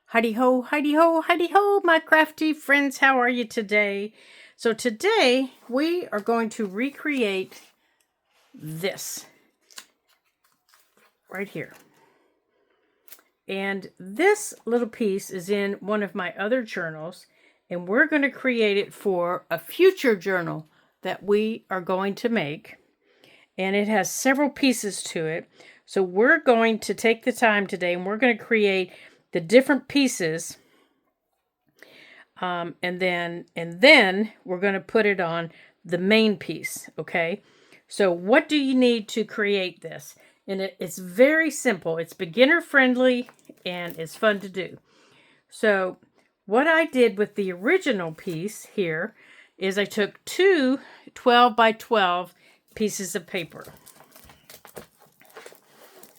Heidi ho, Heidi ho, Heidi ho, my crafty friends. How are you today? So today we are going to recreate this right here. And this little piece is in one of my other journals, and we're going to create it for a future journal that we are going to make. And it has several pieces to it. So we're going to take the time today and we're going to create the different pieces. And then we're going to put it on the main piece. Okay. So what do you need to create this? And it's very simple. It's beginner friendly and it's fun to do. So what I did with the original piece here is I took two 12 by 12 pieces of paper.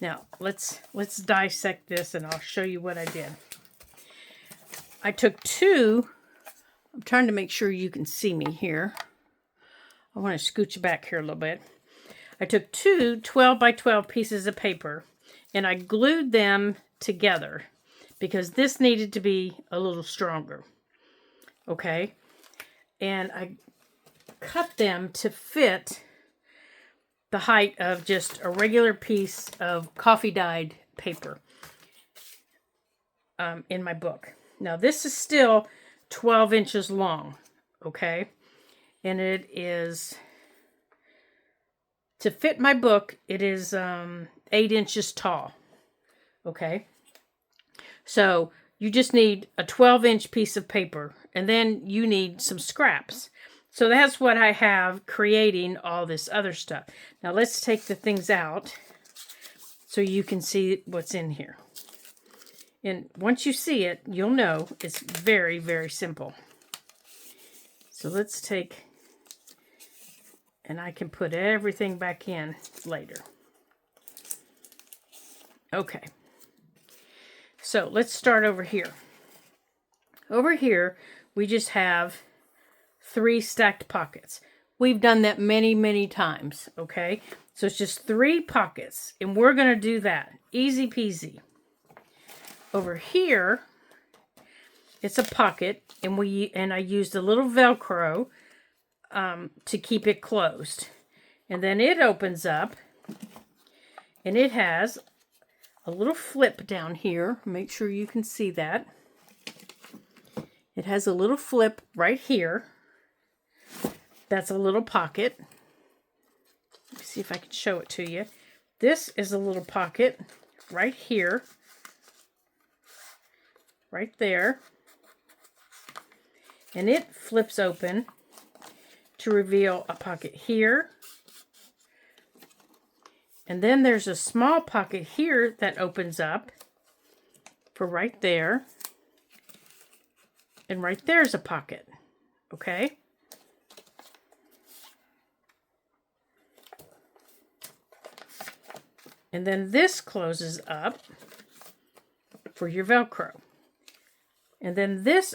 Now let's dissect this and I'll show you what I did. I took two, I'm trying to make sure you can see me here. I want to scooch back here a little bit. I took two 12 by 12 pieces of paper and I glued them together because this needed to be a little stronger. Okay. And I cut them to fit the height of just a regular piece of coffee dyed paper in my book. Now this is still 12 inches long, okay? And it is, to fit my book, it is 8 inches tall, okay? So you just need a 12-inch piece of paper, and then you need some scraps. So that's what I have creating all this other stuff. Now let's take the things out so you can see what's in here. And once you see it, you'll know it's very, very simple. So let's take, and I can put everything back in later. Okay. So let's start over here. Over here, we just have 3 stacked pockets. We've done that many, many times, okay? So it's just 3 pockets, and we're going to do that. Easy peasy. Over here, it's a pocket, and I used a little Velcro to keep it closed. And then it opens up, and it has a little flip down here. Make sure you can see that. It has a little flip right here. That's a little pocket. Let me see if I can show it to you. This is a little pocket right here. Right there. And it flips open to reveal a pocket here. And then there's a small pocket here that opens up for right there. And right there's a pocket. Okay? And then this closes up for your Velcro. And then this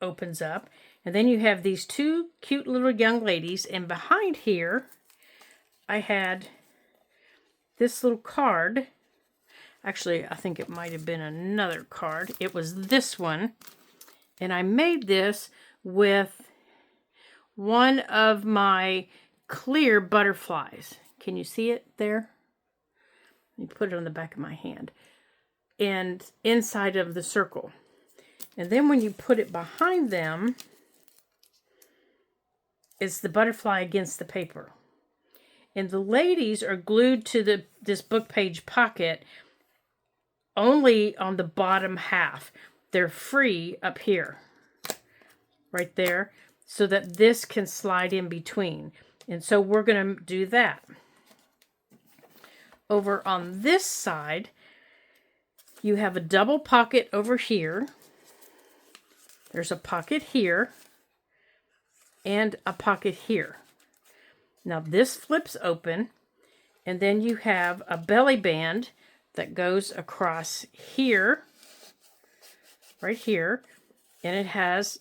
opens up. And then you have these 2 cute little young ladies. And behind here, I had this little card. Actually, I think it might have been another card. It was this one. And I made this with one of my clear butterflies. Can you see it there? Let me put it on the back of my hand. And inside of the circle. And then when you put it behind them, it's the butterfly against the paper. And the ladies are glued to this book page pocket only on the bottom half. They're free up here. Right there. So that this can slide in between. And so we're going to do that. Over on this side, you have a double pocket over here. There's a pocket here and a pocket here. Now this flips open, and then you have a belly band that goes across here, right here, and it has,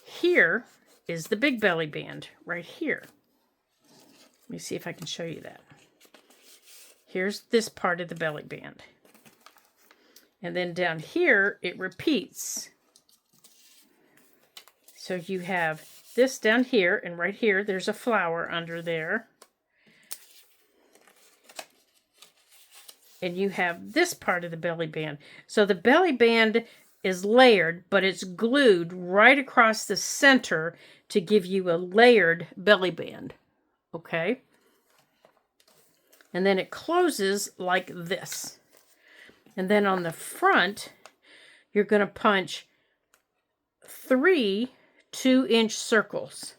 here is the big belly band right here. Let me see if I can show you that. Here's this part of the belly band. And then down here, it repeats. So you have this down here, and right here, there's a flower under there. And you have this part of the belly band. So the belly band is layered, but it's glued right across the center to give you a layered belly band. Okay? And then it closes like this. And then on the front, you're going to punch 3 2-inch circles.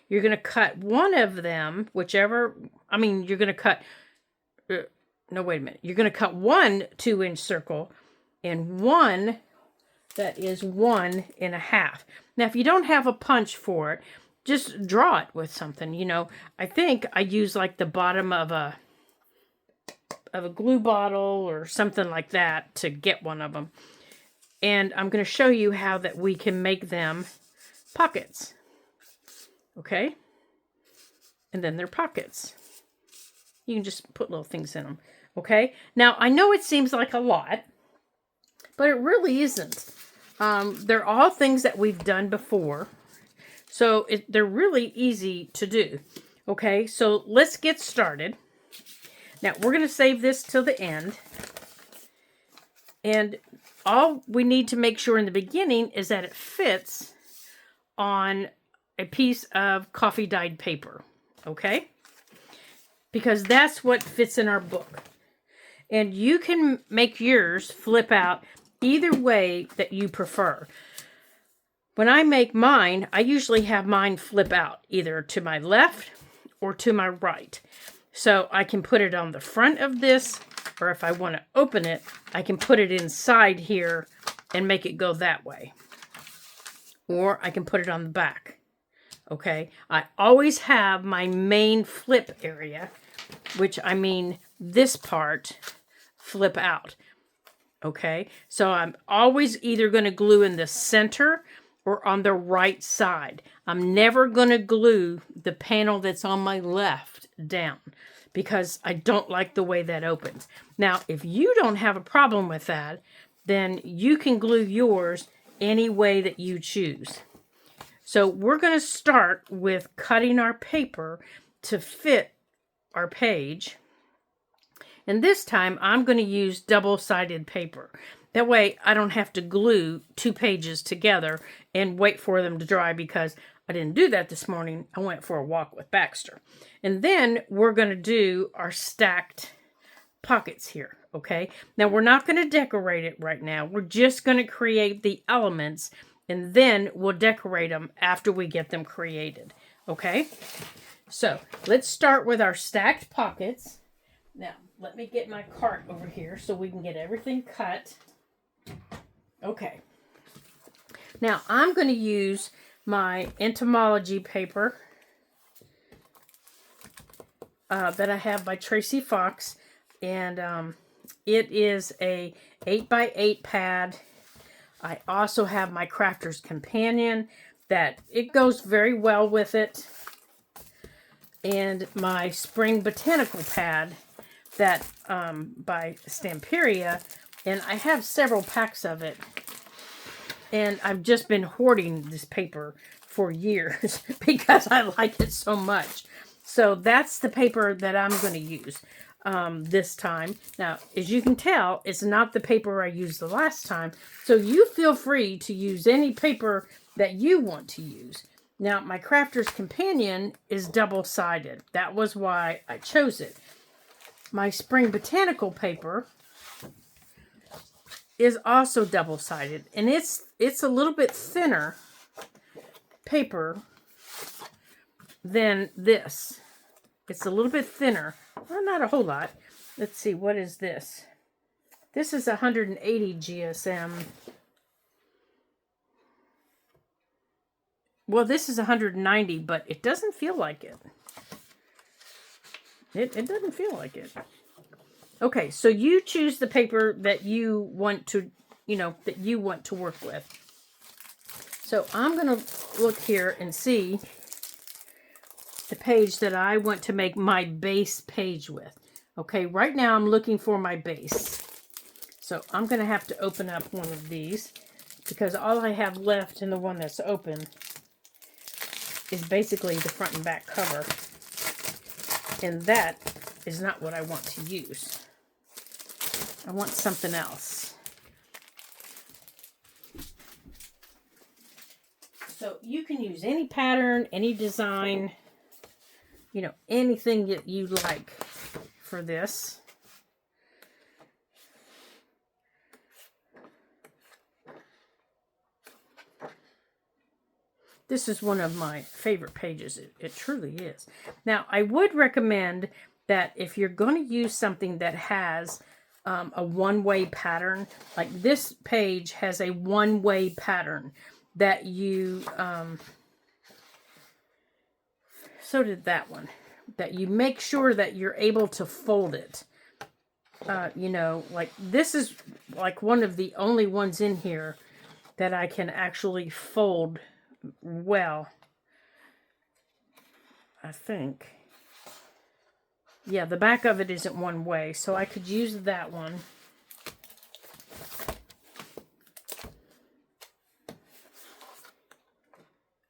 You're going to cut one of them, whichever, you're going to cut, no, wait a minute. You're going to cut 1 2-inch circle and one that is 1 1/2. Now, if you don't have a punch for it, just draw it with something. You know, I think I use like the bottom of a glue bottle or something like that to get one of them. And I'm going to show you how that we can make them pockets. Okay? And then they're pockets. You can just put little things in them. Okay? Now, I know it seems like a lot, but it really isn't. They're all things that we've done before. So they're really easy to do. Okay? So let's get started. Now, we're going to save this till the end. And all we need to make sure in the beginning is that it fits on a piece of coffee dyed paper. Okay? Because that's what fits in our book. And you can make yours flip out either way that you prefer. When I make mine, I usually have mine flip out either to my left or to my right. So I can put it on the front of this, or if I want to open it, I can put it inside here and make it go that way. Or I can put it on the back. Okay, I always have my main flip area, which I mean this part, flip out. Okay, so I'm always either going to glue in the center or on the right side. I'm never going to glue the panel that's on my left down because I don't like the way that opens. Now, if you don't have a problem with that, then you can glue yours any way that you choose. So we're going to start with cutting our paper to fit our page. And this time I'm going to use double-sided paper. That way I don't have to glue 2 pages together and wait for them to dry, because I didn't do that this morning. I went for a walk with Baxter. And then we're going to do our stacked pockets here. Okay. Now we're not going to decorate it right now. We're just going to create the elements, and then we'll decorate them after we get them created. Okay. So let's start with our stacked pockets. Now, let me get my cart over here so we can get everything cut. Okay. Now, I'm going to use my entomology paper that I have by Tracy Fox. And it is a 8x8 pad. I also have my Crafter's Companion that it goes very well with it. And my Spring Botanical pad that by Stamperia, and I have several packs of it, and I've just been hoarding this paper for years because I like it so much. So that's the paper that I'm going to use this time. Now, as you can tell, it's not the paper I used the last time, so you feel free to use any paper that you want to use. Now, my Crafter's Companion is double-sided. That was why I chose it. My Spring Botanical paper is also double-sided, and it's a little bit thinner paper than this. It's a little bit thinner. Well, not a whole lot. Let's see, what is this? This is 180 GSM. Well, this is 190, but it doesn't feel like it. It doesn't feel like it. Okay, so you choose the paper that you want to, that you want to work with. So I'm going to look here and see the page that I want to make my base page with. Okay, right now I'm looking for my base. So I'm going to have to open up one of these because all I have left in the one that's open is basically the front and back cover. And that is not what I want to use. I want something else. So you can use any pattern, any design, you know, anything that you like for this. This is one of my favorite pages. It truly is. Now, I would recommend that if you're going to use something that has a one-way pattern, like this page has a one-way pattern that you, so did that one, that you make sure that you're able to fold it. You know, like this is like one of the only ones in here that I can actually fold well, I think. Yeah, the back of it isn't one way, so I could use that one.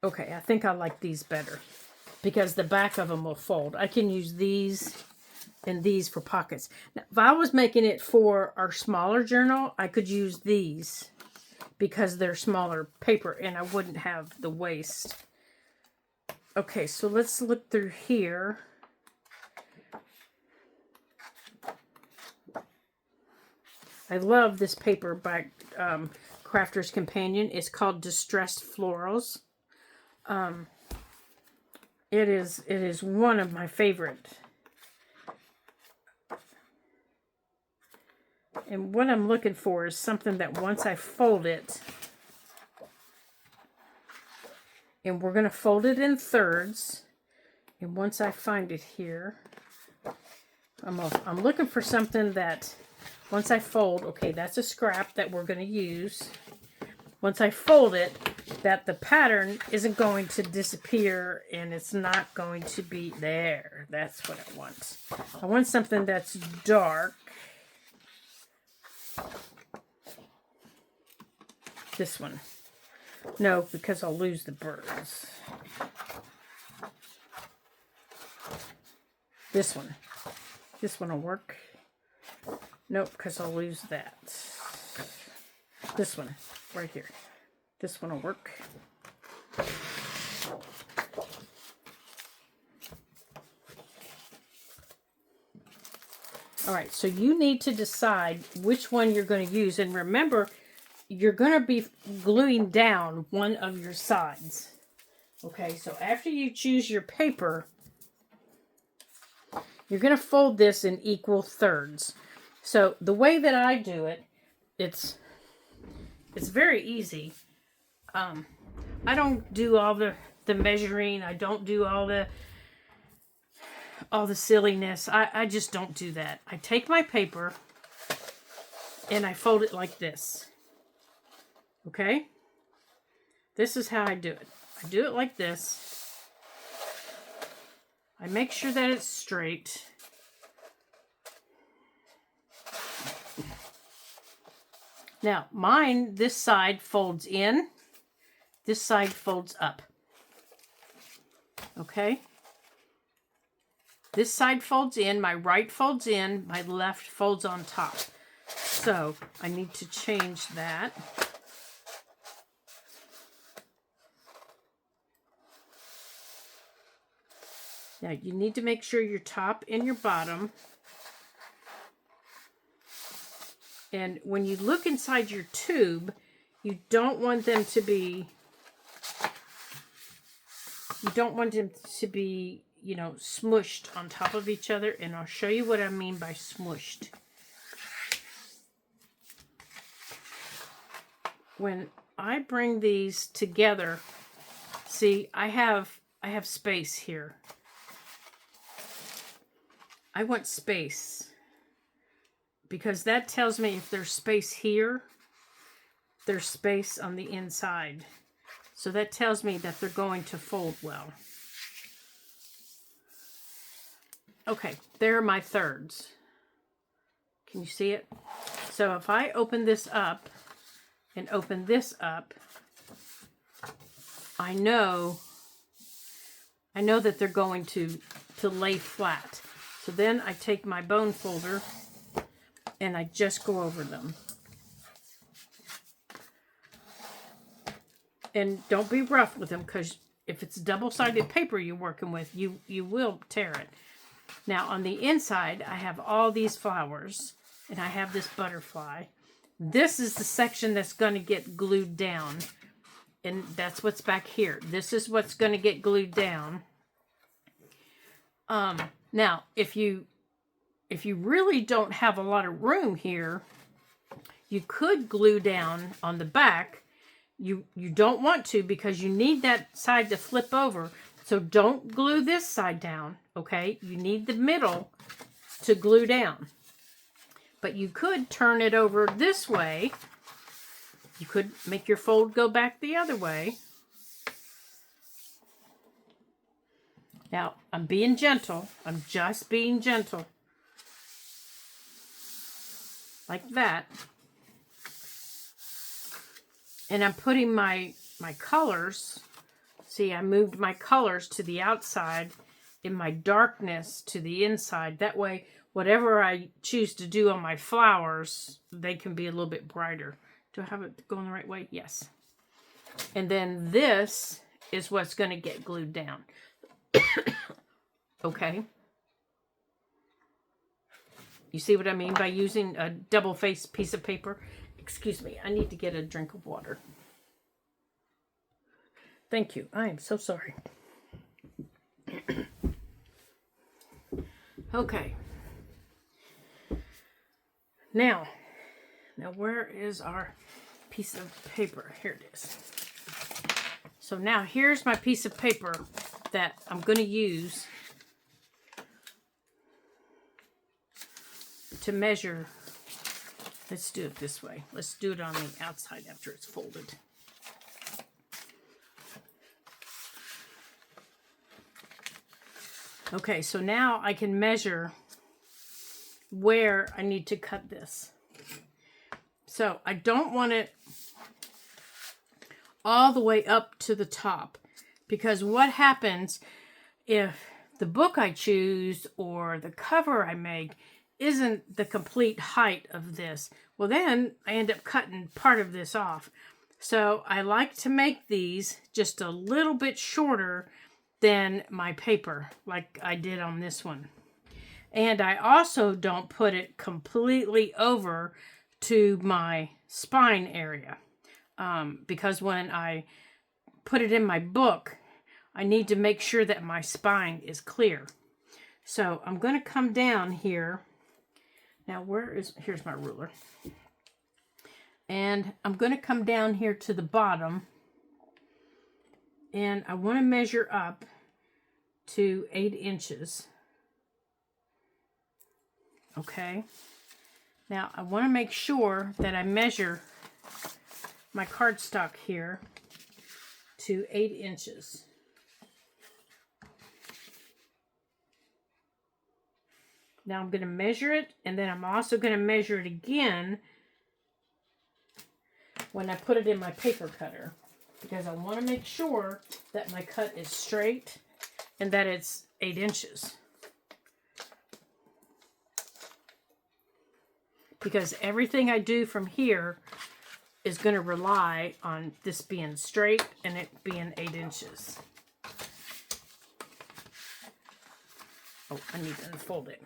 Okay, I think I like these better because the back of them will fold. I can use these and these for pockets. Now, if I was making it for our smaller journal, I could use these because they're smaller paper and I wouldn't have the waste. Okay, so let's look through here. I love this paper by Crafter's Companion. It's called Distressed Florals. It is one of my favorite. And what I'm looking for is something that once I fold it, and we're going to fold it in thirds, and once I find it here, I'm looking for something that once I fold, okay, that's a scrap that we're going to use. Once I fold it, that the pattern isn't going to disappear and it's not going to be there. That's what I want. I want something that's dark. This one. No, because I'll lose the birds. This one. This one will work. Nope, because I'll lose that. This one, right here. This one will work. All right, so you need to decide which one you're going to use. And remember, you're going to be gluing down one of your sides. Okay, so after you choose your paper, you're going to fold this in equal thirds. So the way that I do it, it's very easy. I don't do all the measuring. I don't do all the silliness. I just don't do that. I take my paper and I fold it like this. Okay? This is how I do it. I do it like this. I make sure that it's straight. Now, mine, this side folds in. This side folds up. Okay? This side folds in, my right folds in, my left folds on top. So, I need to change that. Now, you need to make sure your top and your bottom. And when you look inside your tube, you don't want them to be, you know, smushed on top of each other. And I'll show you what I mean by smushed. When I bring these together, see, I have space here. I want space because that tells me if there's space here, there's space on the inside. So that tells me that they're going to fold well. Okay, there are my thirds. Can you see it? So if I open this up and open this up, I know that they're going to lay flat. So then I take my bone folder and I just go over them. And don't be rough with them, because if it's double-sided paper you're working with, you will tear it. Now on the inside, I have all these flowers, and I have this butterfly. This is the section that's going to get glued down, and that's what's back here. This is what's going to get glued down. Now, if you really don't have a lot of room here, you could glue down on the back. You don't want to, because you need that side to flip over. So don't glue this side down, okay? You need the middle to glue down. But you could turn it over this way. You could make your fold go back the other way. Now, I'm being gentle. I'm just being gentle. Like that. And I'm putting my colors. See, I moved my colors to the outside and my darkness to the inside. That way, whatever I choose to do on my flowers, they can be a little bit brighter. Do I have it going the right way? Yes. And then this is what's going to get glued down. Okay. You see what I mean by using a double-faced piece of paper? Excuse me, I need to get a drink of water. Thank you. I am so sorry. Okay. Now where is our piece of paper? Here it is. So now here's my piece of paper that I'm going to use to measure. Let's do it this way. Let's do it on the outside after it's folded. Okay, so now I can measure where I need to cut this. So I don't want it all the way up to the top, because what happens if the book I choose or the cover I make isn't the complete height of this? Well, then I end up cutting part of this off. So I like to make these just a little bit shorter than my paper, like I did on this one. And I also don't put it completely over to my spine area, because when I put it in my book, I need to make sure that my spine is clear. So I'm going to come down here. Now here's my ruler. And I'm going to come down here to the bottom. And I want to measure up to 8 inches. Okay. Now I want to make sure that I measure my cardstock here to 8 inches. Now I'm going to measure it, and then I'm also going to measure it again when I put it in my paper cutter, because I want to make sure that my cut is straight and that it's 8 inches. Because everything I do from here is going to rely on this being straight and it being 8 inches. Oh, I need to unfold it.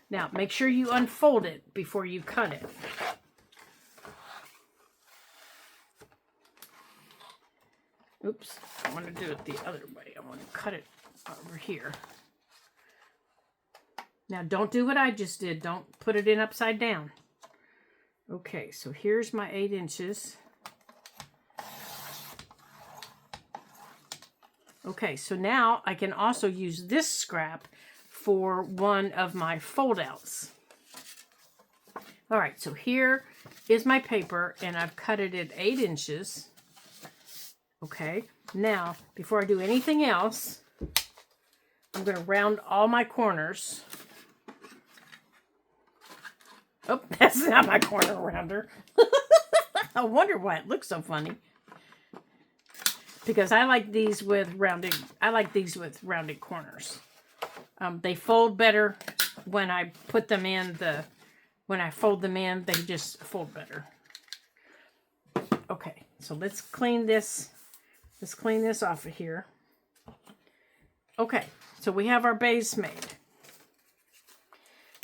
Now, make sure you unfold it before you cut it. Oops, I want to do it the other way. I want to cut it over here. Now, don't do what I just did. Don't put it in upside down. Okay, so here's my 8 inches. Okay, so now I can also use this scrap for one of my fold outs. All right, so here is my paper, and I've cut it at 8 inches. Okay, now before I do anything else, I'm going to round all my corners. Oh, that's not my corner rounder. I wonder why it looks so funny. Because I like these with rounded. I like these with rounded corners. They fold better when I put them in the. When I fold them in, they just fold better. Okay, so let's clean this. Let's clean this off of here. Okay, so we have our base made.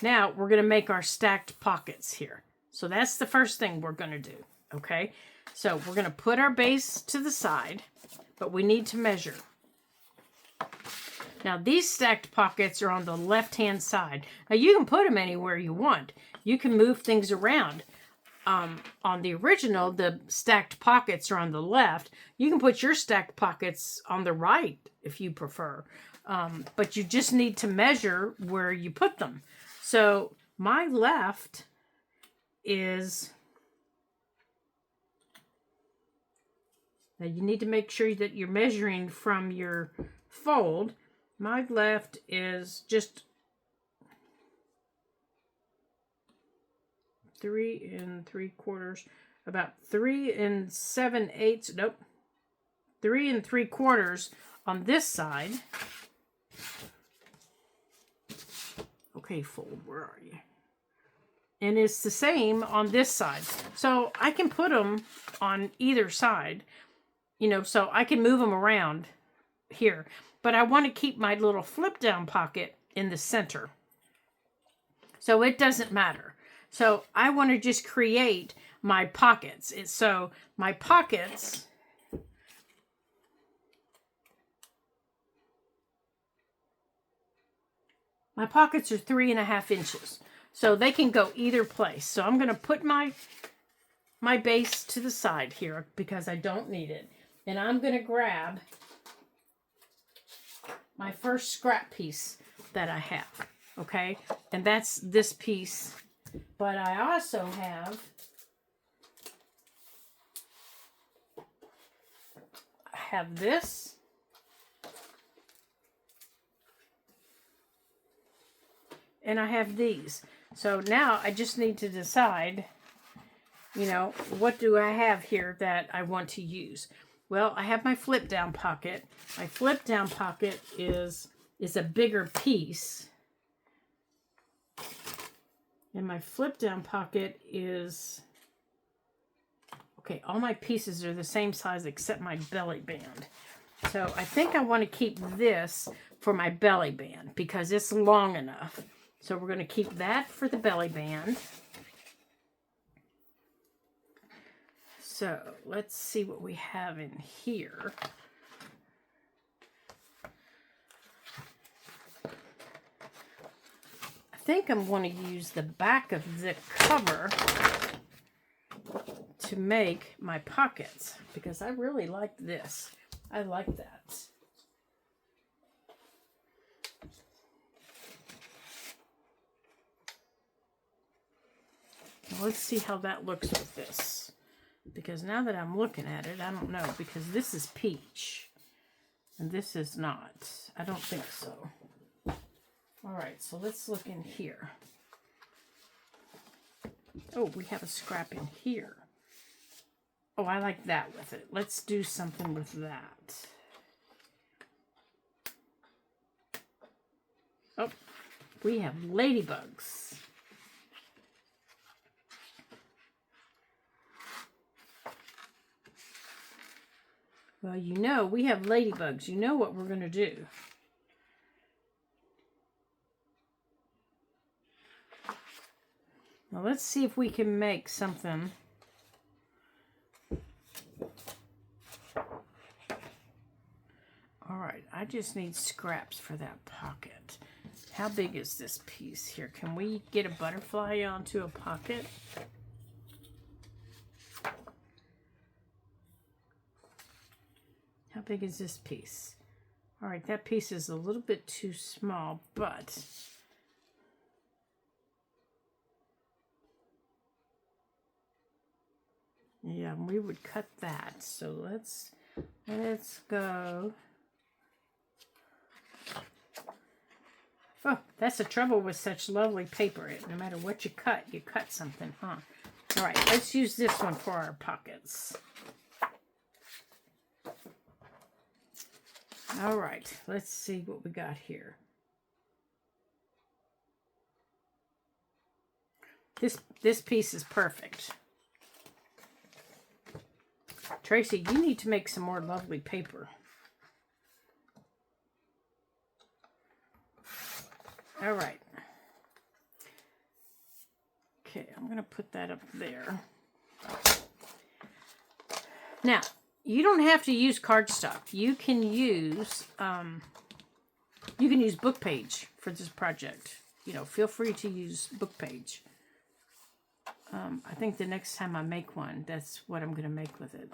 Now we're going to make our stacked pockets here. So that's the first thing we're going to do. Okay, so we're going to put our base to the side, but we need to measure. Now these stacked pockets are on the left-hand side. Now you can put them anywhere you want. You can move things around. On the original, the stacked pockets are on the left. You can put your stacked pockets on the right if you prefer. But you just need to measure where you put them. So my left is... Now you need to make sure that you're measuring from your fold. My left is just 3 3/4, about 3 7/8. Nope, 3 3/4 on this side. Okay, fold, where are you? And it's the same on this side. So I can put them on either side, you know, so I can move them around here. But I want to keep my little flip down pocket in the center. So it doesn't matter. So I want to just create my pockets. So my pockets... My pockets are 3.5 inches. So they can go either place. So I'm going to put my base to the side here because I don't need it. And I'm going to grab my first scrap piece that I have. Okay? And that's this piece. But I also have this. And I have these. So now I just need to decide, you know, what do I have here that I want to use? Well, I have my flip down pocket. My flip down pocket is a bigger piece. And my flip down pocket is, okay, all my pieces are the same size except my belly band. So I think I want to keep this for my belly band because it's long enough. So we're going to keep that for the belly band. So let's see what we have in here. I think I'm going to use the back of the cover to make my pockets because I really like this. I like that. Now let's see how that looks with this. Because now that I'm looking at it, I don't know. Because this is peach. And this is not. I don't think so. Alright, so let's look in here. Oh, we have a scrap in here. Oh, I like that with it. Let's do something with that. Oh, we have ladybugs. Well, you know, we have ladybugs. You know what we're going to do. Now, let's see if we can make something. All right, I just need scraps for that pocket. How big is this piece here? Can we get a butterfly onto a pocket? How big is this piece? All right, that piece is a little bit too small, but yeah, we would cut that. So let's go Oh, that's the trouble with such lovely paper. No matter what you cut something, huh? All right, let's use this one for our pockets. All right, let's see what we got here. This piece is perfect. Tracy, you need to make some more lovely paper. All right. Okay, I'm going to put that up there. Now, you don't have to use cardstock. You can use book page for this project. You know, feel free to use book page. I think the next time I make one, that's what I'm going to make with it.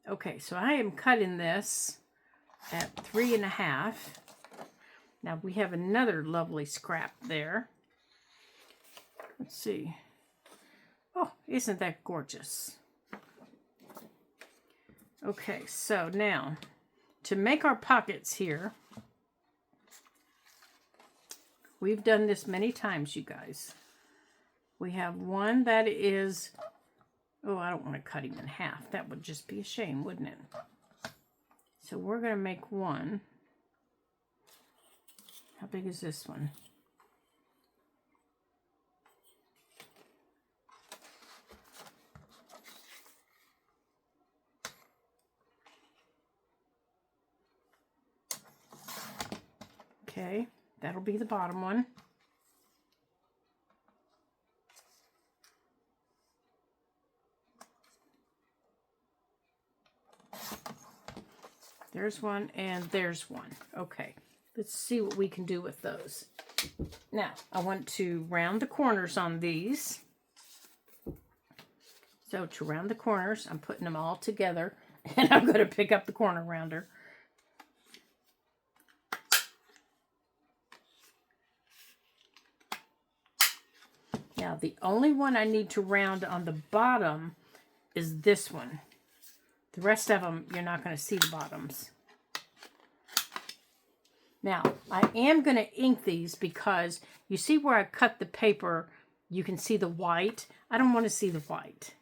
Okay, so I am cutting this at 3.5. Now we have another lovely scrap there. Let's see. Oh, isn't that gorgeous? Okay, so now to make our pockets here, we've done this many times, you guys. We have one that is, oh, I don't want to cut him in half. That would just be a shame, wouldn't it? So we're going to make one. How big is this one? Okay, that'll be the bottom one. There's one and there's one. Okay, let's see what we can do with those. Now, I want to round the corners on these. So to round the corners, I'm putting them all together and I'm going to pick up the corner rounder. Now, the only one I need to round on the bottom is this one. The rest of them, you're not going to see the bottoms. Now, I am going to ink these because you see where I cut the paper, you can see the white. I don't want to see the white.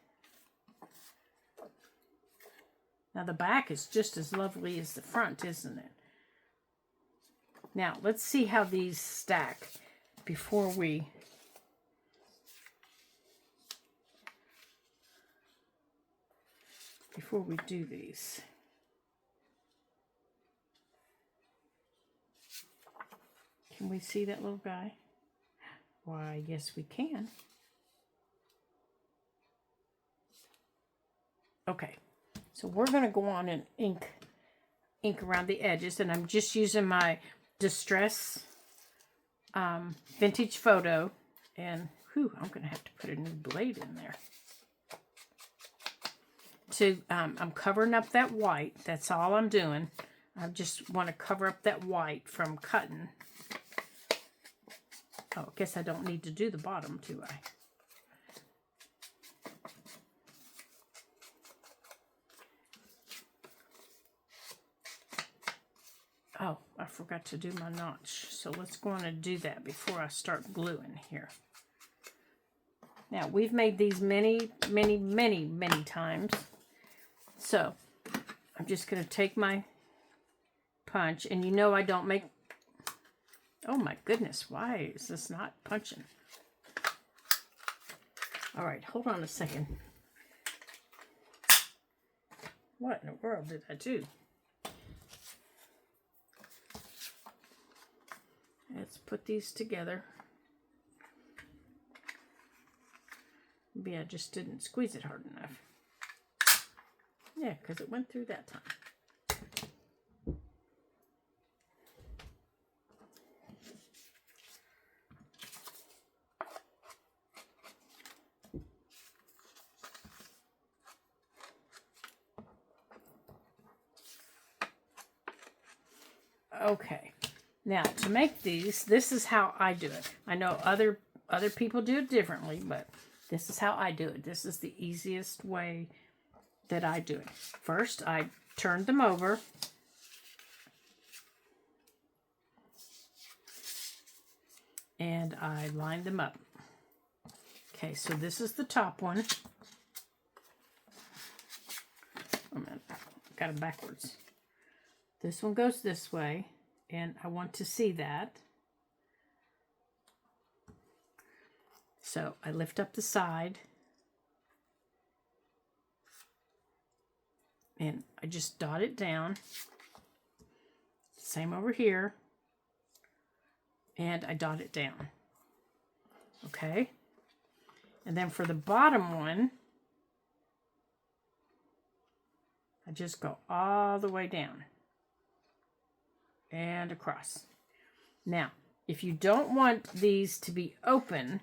Now, the back is just as lovely as the front, isn't it? Now, let's see how these stack before we do these. Can we see that little guy? Why, yes, we can. Okay, so we're going to go on and ink around the edges, and I'm just using my Distress Vintage Photo, and whew, I'm going to have to put a new blade in there. I'm covering up that white. That's all I'm doing. I just want to cover up that white from cutting. Oh, I guess I don't need to do the bottom, do I? Oh, I forgot to do my notch. So let's go on and do that before I start gluing here. Now, we've made these many, many, many, many times. So, I'm just going to take my punch, and you know I don't make... Oh my goodness, why is this not punching? All right, hold on a second. What in the world did I do? Let's put these together. Maybe I just didn't squeeze it hard enough. Yeah, because it went through that time. Okay, now to make these, this is how I do it. I know other people do it differently, but this is how I do it. This is the easiest way that I do it. First, I turn them over. and I lined them up. Okay, so this is the top one. Oh man, got it backwards. This one goes this way, and I want to see that. So I lift up the side, and I just dot it down. Same over here, and I dot it down. Okay, and then for the bottom one, I just go all the way down and across. Now, if you don't want these to be open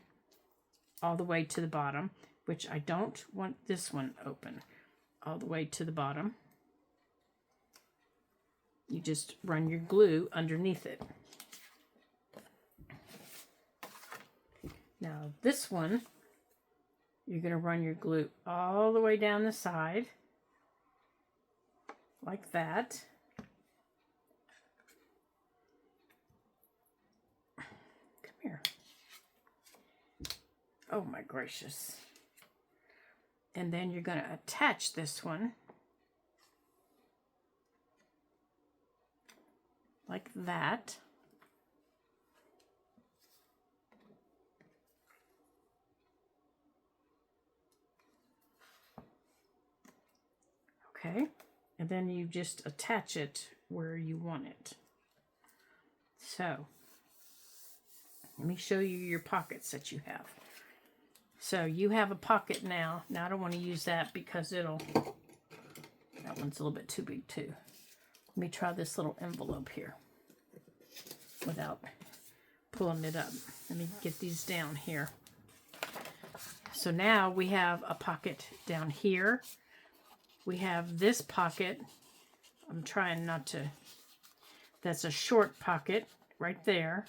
all the way to the bottom, which I don't want this one open all the way to the bottom, you just run your glue underneath it. Now this one, you're going to run your glue all the way down the side, like that. Come here. Oh my gracious. And then you're going to attach this one like that. Okay, and then you just attach it where you want it. So, let me show you your pockets that you have. So, you have a pocket now. Now, I don't want to use that because that one's a little bit too big too. Let me try this little envelope here without pulling it up. Let me get these down here. So now we have a pocket down here. We have this pocket. I'm trying not to. That's a short pocket right there.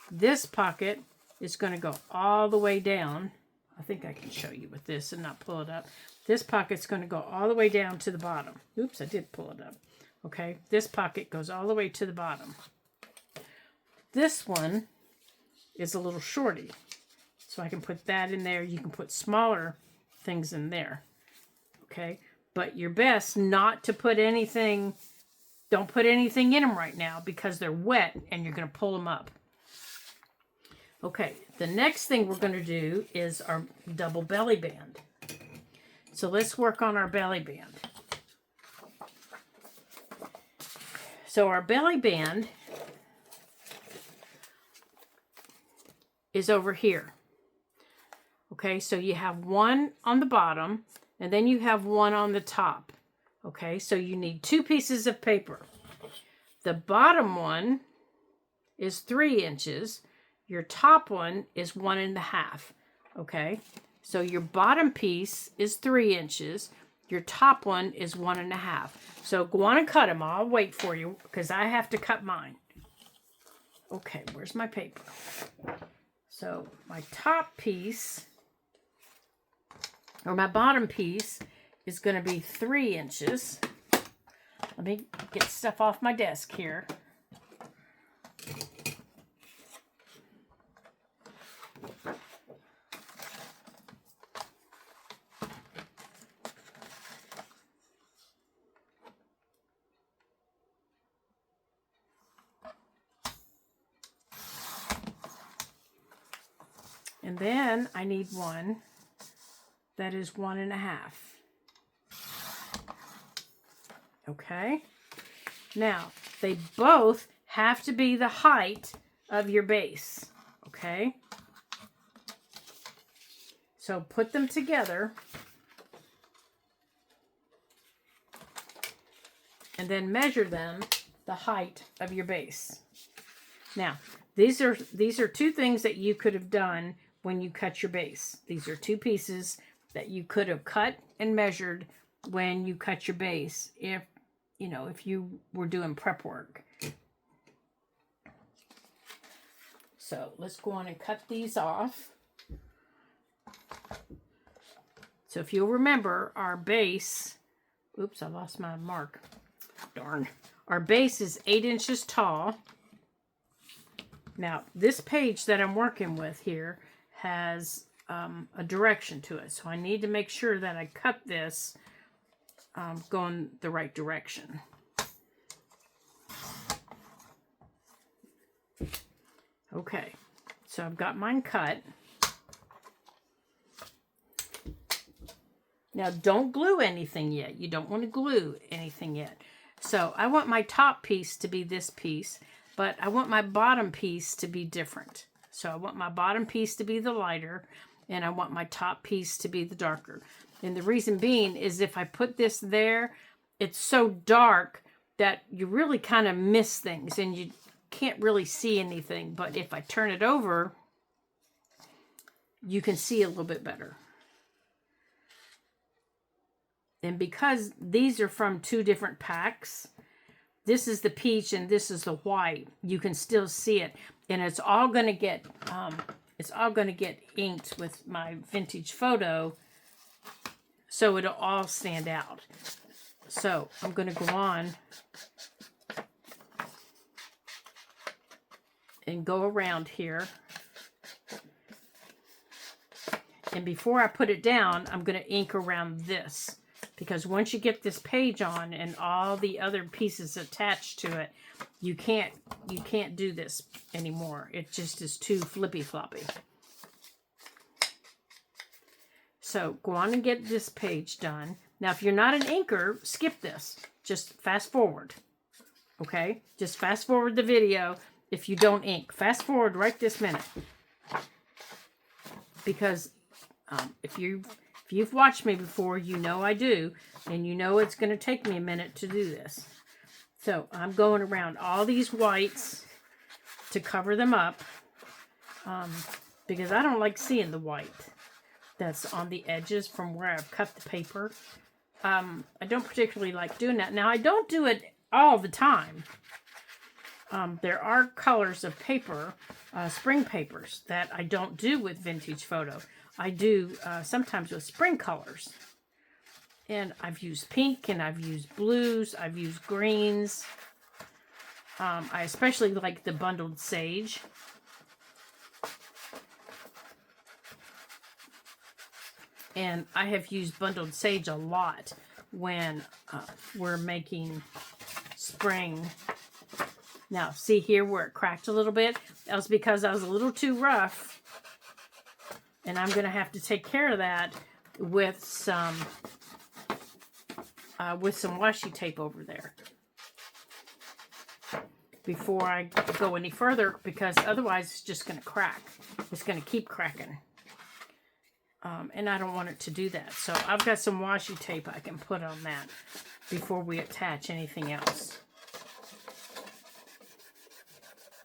This pocket is going to go all the way down. I think I can show you with this and not pull it up. This pocket's going to go all the way down to the bottom. Oops, I did pull it up. Okay, this pocket goes all the way to the bottom. This one is a little shorty, so I can put that in there. You can put smaller things in there. Okay, but you're best not to put anything, don't put anything in them right now because they're wet and you're going to pull them up. Okay, the next thing we're going to do is our double belly band. So let's work on our belly band. So our belly band is over here. Okay, so you have one on the bottom and then you have one on the top. Okay, so you need 2 pieces of paper. The bottom one is 3 inches. Your top one is 1.5. Okay, so your bottom piece is 3 inches. Your top one is 1.5. So go on and cut them. I'll wait for you because I have to cut mine. Okay, where's my paper? So my top piece, or my bottom piece, is going to be 3 inches. Let me get stuff off my desk here. And then I need one that is 1.5. Okay. Now, they both have to be the height of your base. Okay. So put them together. And then measure them the height of your base. Now, these are 2 things that you could have done when you cut your base. These are 2 pieces that you could have cut and measured when you cut your base if you were doing prep work. So let's go on and cut these off. So if you'll remember, our base, oops, I lost my mark. Darn. Our base is 8 inches tall. Now, this page that I'm working with here has a direction to it. So I need to make sure that I cut this going the right direction. Okay, so I've got mine cut. Now, don't glue anything yet. You don't want to glue anything yet. So I want my top piece to be this piece, but I want my bottom piece to be different. So I want my bottom piece to be the lighter, and I want my top piece to be the darker. And the reason being is if I put this there, it's so dark that you really kind of miss things and you can't really see anything. But if I turn it over, you can see a little bit better. And because these are from two different packs, this is the peach and this is the white, you can still see it. And it's all going to get inked with my vintage photo, so it'll all stand out. So I'm going to go on and go around here. And before I put it down, I'm going to ink around this. Because once you get this page on and all the other pieces attached to it, you can't do this anymore. It just is too flippy floppy. So go on and get this page done. Now, if you're not an inker, skip this. Just fast forward. Okay? Just fast forward the video if you don't ink. Fast forward right this minute. Because if you've watched me before, you know I do. And you know it's going to take me a minute to do this. So I'm going around all these whites to cover them up. Because I don't like seeing the white that's on the edges from where I've cut the paper. I don't particularly like doing that. Now, I don't do it all the time. There are colors of paper, spring papers, that I don't do with vintage photo. I do sometimes with spring colors. And I've used pink and I've used blues. I've used greens. I especially like the bundled sage. And I have used bundled sage a lot when we're making spring. Now, see here where it cracked a little bit? That was because I was a little too rough. And I'm going to have to take care of that with some washi tape over there before I go any further, because otherwise it's just going to crack. It's going to keep cracking. And I don't want it to do that. So I've got some washi tape I can put on that before we attach anything else.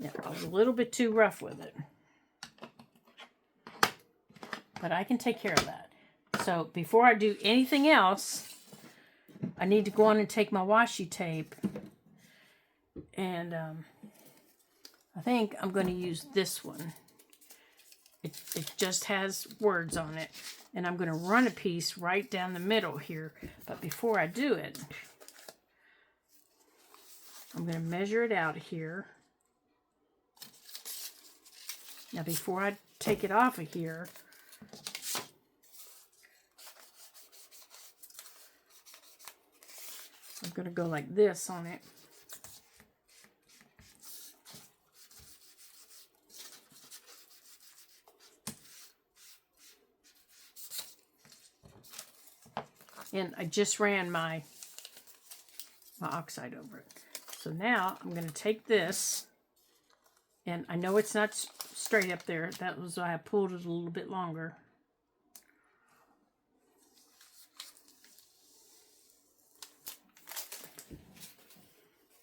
Yeah, I was a little bit too rough with it. But I can take care of that. So before I do anything else, I need to go on and take my washi tape. And I think I'm going to use this one. It just has words on it. And I'm going to run a piece right down the middle here. But before I do it, I'm going to measure it out here. Now before I take it off of here, I'm going to go like this on it. And I just ran my oxide over it. So now I'm going to take this, and I know it's not straight up there. That was why I pulled it a little bit longer.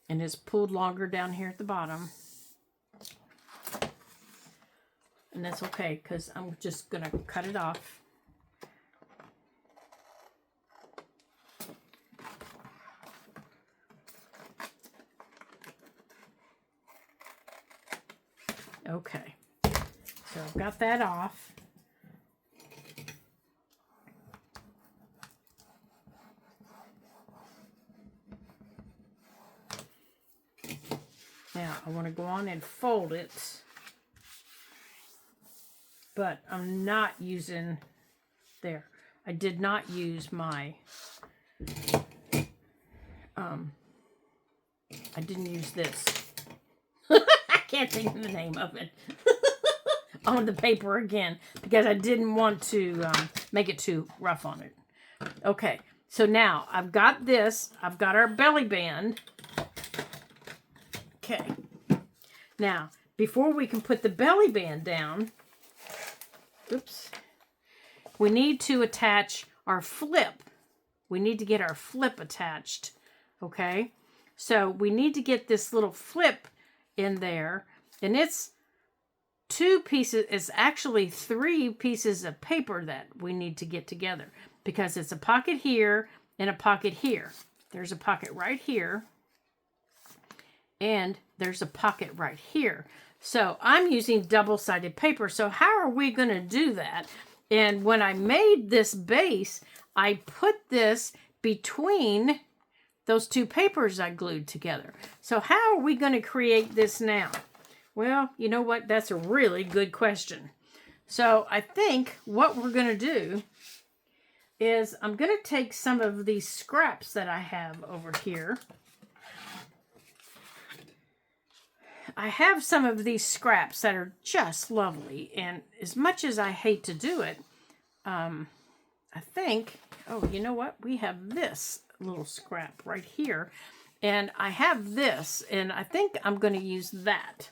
And it's pulled longer down here at the bottom. And that's okay, because I'm just going to cut it off. Okay, so I've got that off. Now I want to go on and fold it but I'm not using there. I did not use my, I didn't use this. I can't think of the name of it. On the paper again, because I didn't want to make it too rough on it. Okay, so now I've got this. I've got our belly band. Okay. Now, before we can put the belly band down, oops, we need to attach our flip. We need to get our flip attached. Okay, so we need to get this little flip in there, and it's two pieces. It's actually 3 pieces of paper that we need to get together, because it's a pocket here and a pocket here. There's a pocket right here, and there's a pocket right here. So I'm using double-sided paper. So how are we going to do that? And when I made this base, I put this between those 2 papers I glued together. So how are we going to create this now? Well, you know what? That's a really good question. So I think what we're going to do is I'm going to take some of these scraps that I have over here. I have some of these scraps that are just lovely, and as much as I hate to do it, I think, oh, you know what? We have this little scrap right here, and I have this, and I think I'm going to use that.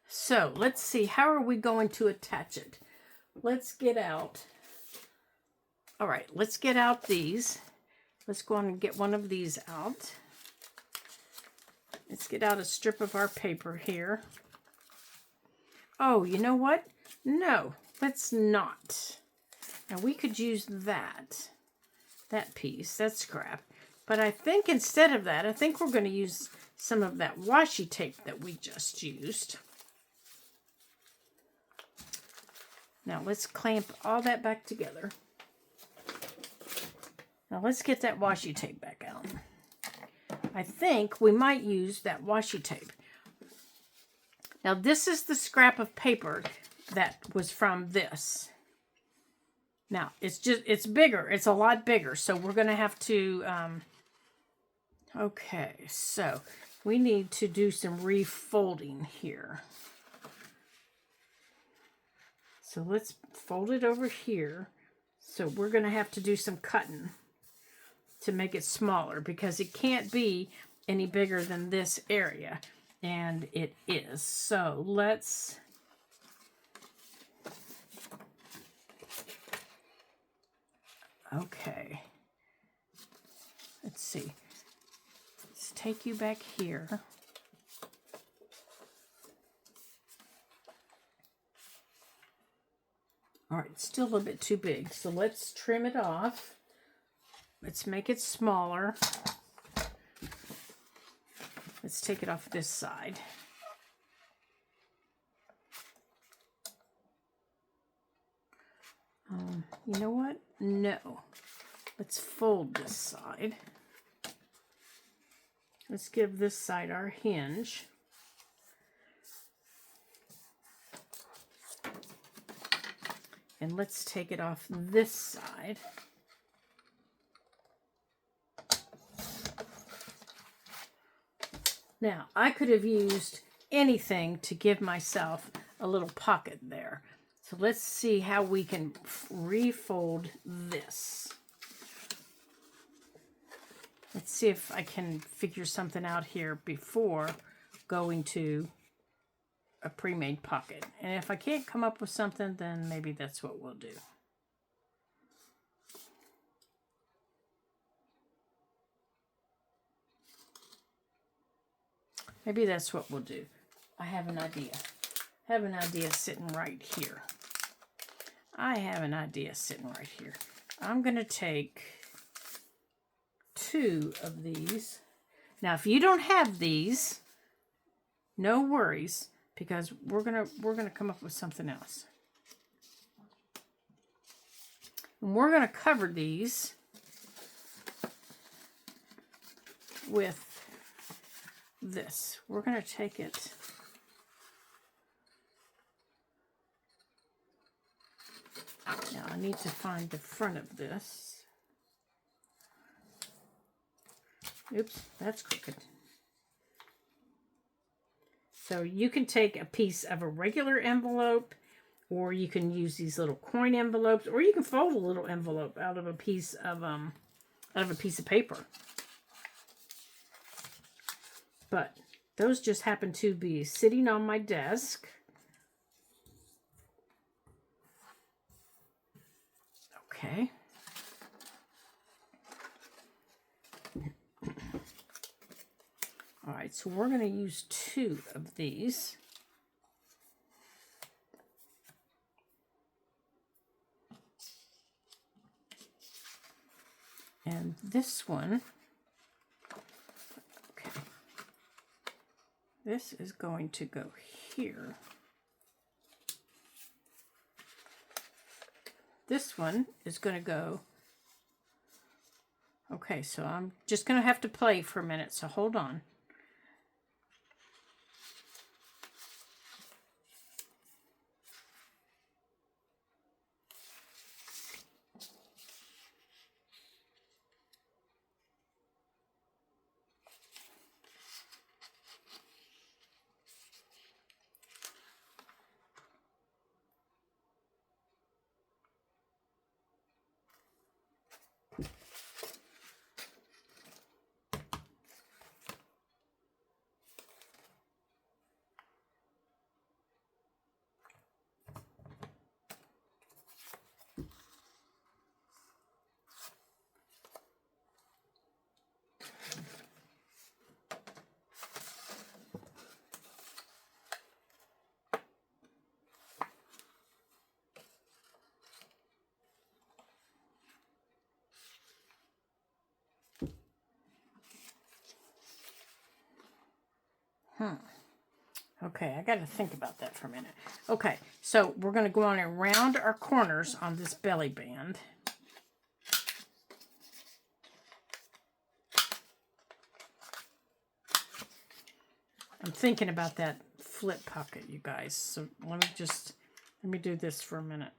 So let's see, how are we going to attach it? Let's get out. All right, let's get out these. Let's go on and get one of these out. Let's get out a strip of our paper here. Oh, you know what? No, let's not. Now we could use that piece, that scrap. But I think instead of that, I think we're going to use some of that washi tape that we just used. Now let's clamp all that back together. Now let's get that washi tape back out. I think we might use that washi tape. Now this is the scrap of paper that was from this. Now it's bigger. It's a lot bigger. So we're going to have to, okay, so we need to do some refolding here. So let's fold it over here. So we're going to have to do some cutting to make it smaller, because it can't be any bigger than this area, and it is. So let's okay, let's see, let's take you back here. All right, it's still a little bit too big, so let's trim it off. Let's make it smaller. Let's take it off this side. You know what? No. Let's fold this side. Let's give this side our hinge. And let's take it off this side. Now, I could have used anything to give myself a little pocket there. So let's see how we can refold this. Let's see if I can figure something out here before going to a pre-made pocket. And if I can't come up with something, then maybe that's what we'll do. Maybe that's what we'll do. I have an idea. I have an idea sitting right here. I have an idea sitting right here. I'm going to take 2 of these. Now, if you don't have these, no worries, because we're gonna come up with something else. And we're going to cover these with this. We're going to take it Now I need to find the front of this. Oops, that's crooked. So you can take a piece of a regular envelope, or you can use these little coin envelopes, or you can fold a little envelope out of a piece of paper. But those just happen to be sitting on my desk. Okay. All right, so we're going to use 2 of these. And this one, okay, this is going to go here. This one is going to go, okay, so I'm just going to have to play for a minute, so hold on. Okay, I got to think about that for a minute. Okay, so we're going to go on and round our corners on this belly band. I'm thinking about that flip pocket, you guys. So let me do this for a minute.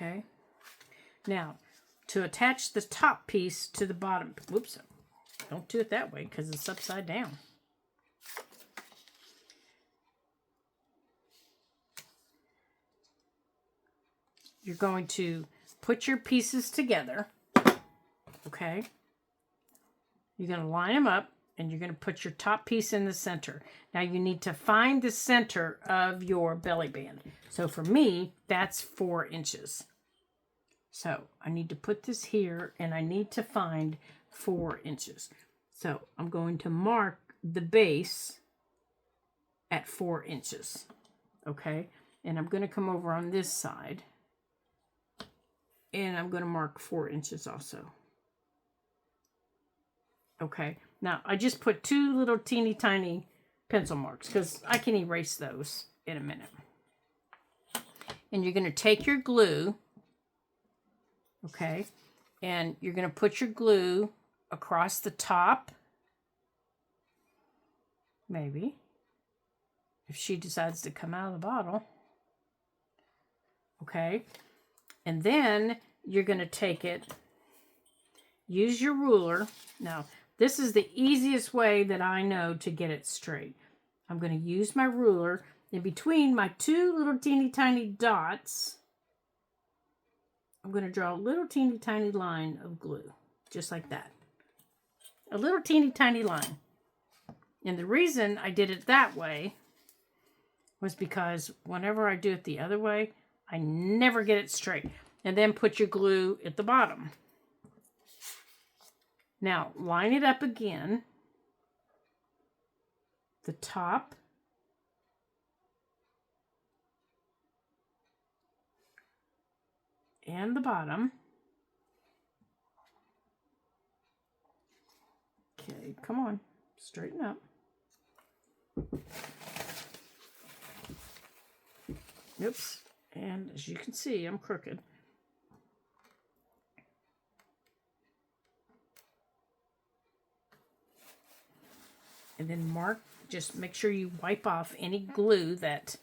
Okay. Now, to attach the top piece to the bottom, whoops, don't do it that way because it's upside down. You're going to put your pieces together, okay? You're going to line them up, and you're going to put your top piece in the center. Now, you need to find the center of your belly band. So, for me, that's 4 inches. So, I need to put this here, and I need to find 4 inches. So, I'm going to mark the base at 4 inches, okay? And I'm going to come over on this side, and I'm going to mark 4 inches also. Okay, now I just put 2 little teeny tiny pencil marks because I can erase those in a minute. And you're going to take your glue, okay, and you're going to put your glue across the top, maybe, if she decides to come out of the bottle, okay. And then you're going to take it, use your ruler. Now, this is the easiest way that I know to get it straight. I'm going to use my ruler in between my 2 little teeny tiny dots. I'm going to draw a little teeny tiny line of glue, just like that. A little teeny tiny line. And the reason I did it that way was because whenever I do it the other way, I never get it straight. And then put your glue at the bottom. Now, line it up again. The top. And the bottom. Okay, come on. Straighten up. Oops. And as you can see, I'm crooked. And then mark, just make sure you wipe off any glue that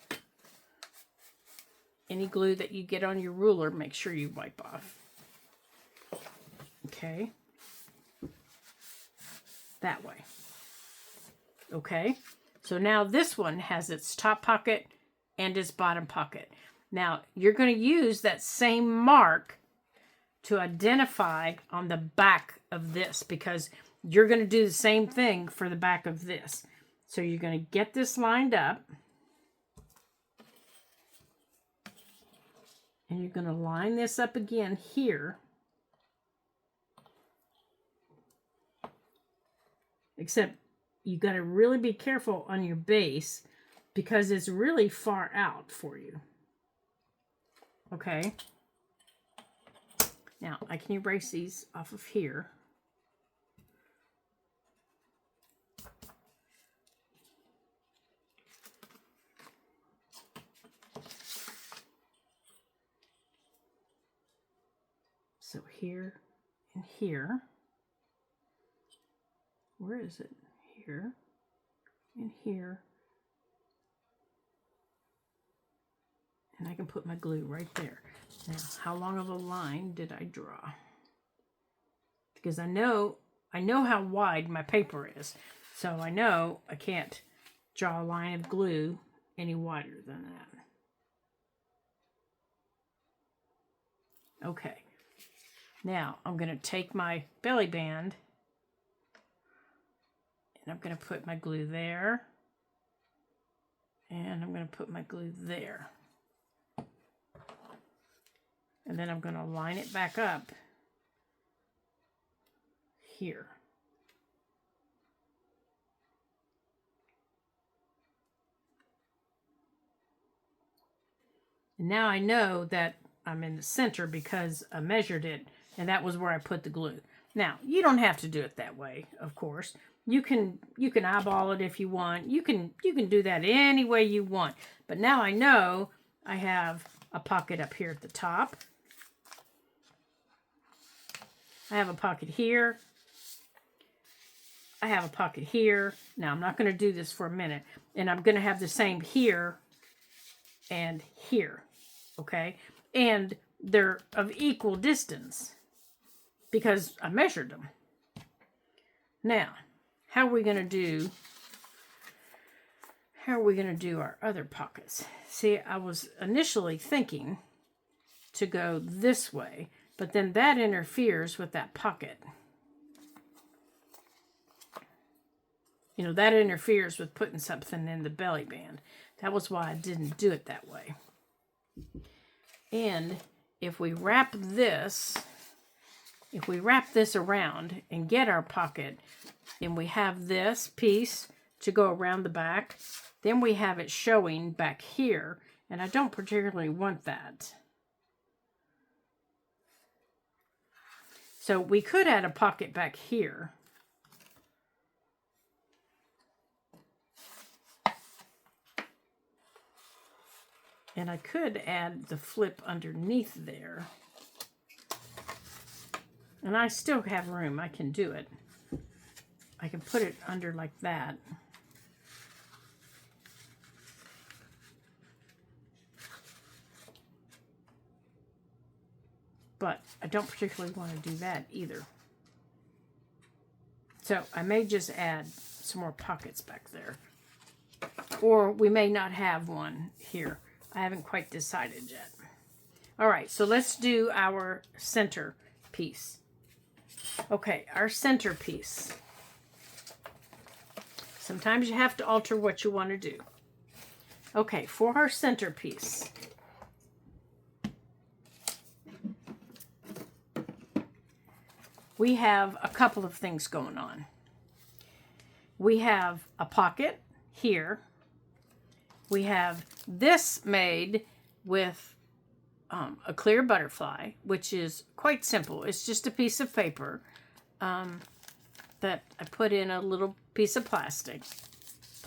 you get on your ruler, make sure you wipe off. Okay. That way. Okay. So now this one has its top pocket and its bottom pocket. Now you're going to use that same mark to identify on the back of this, because you're going to do the same thing for the back of this. So you're going to get this lined up. And you're going to line this up again here. Except you got to really be careful on your base because it's really far out for you. Okay. Now I can erase these off of here. So here and here. Where is it? Here and here. And I can put my glue right there. Now, how long of a line did I draw? Because I know how wide my paper is. So I know I can't draw a line of glue any wider than that. Okay. Now, I'm going to take my belly band and I'm going to put my glue there. And I'm going to put my glue there. And then I'm going to line it back up here. And now I know that I'm in the center because I measured it, and that was where I put the glue. Now, you don't have to do it that way, of course. You can eyeball it if you want. You can do that any way you want. But now I know I have a pocket up here at the top. I have a pocket here. I have a pocket here. Now, I'm not going to do this for a minute. And I'm going to have the same here and here. Okay? And they're of equal distance because I measured them. Now, how are we going to do our other pockets? See, I was initially thinking to go this way, but then that interferes with that pocket. You know, that interferes with putting something in the belly band. That was why I didn't do it that way. And if we wrap this around and get our pocket, and we have this piece to go around the back, then we have it showing back here, and I don't particularly want that. So we could add a pocket back here. And I could add the flip underneath there. And I still have room. I can do it. I can put it under like that. But I don't particularly want to do that either. So I may just add some more pockets back there. Or we may not have one here. I haven't quite decided yet. All right, so let's do our center piece. Okay, our center piece. Sometimes you have to alter what you want to do. Okay, for our centerpiece, we have a couple of things going on. We have a pocket here. We have this made with a clear butterfly, which is quite simple. It's just a piece of paper that I put in a little piece of plastic.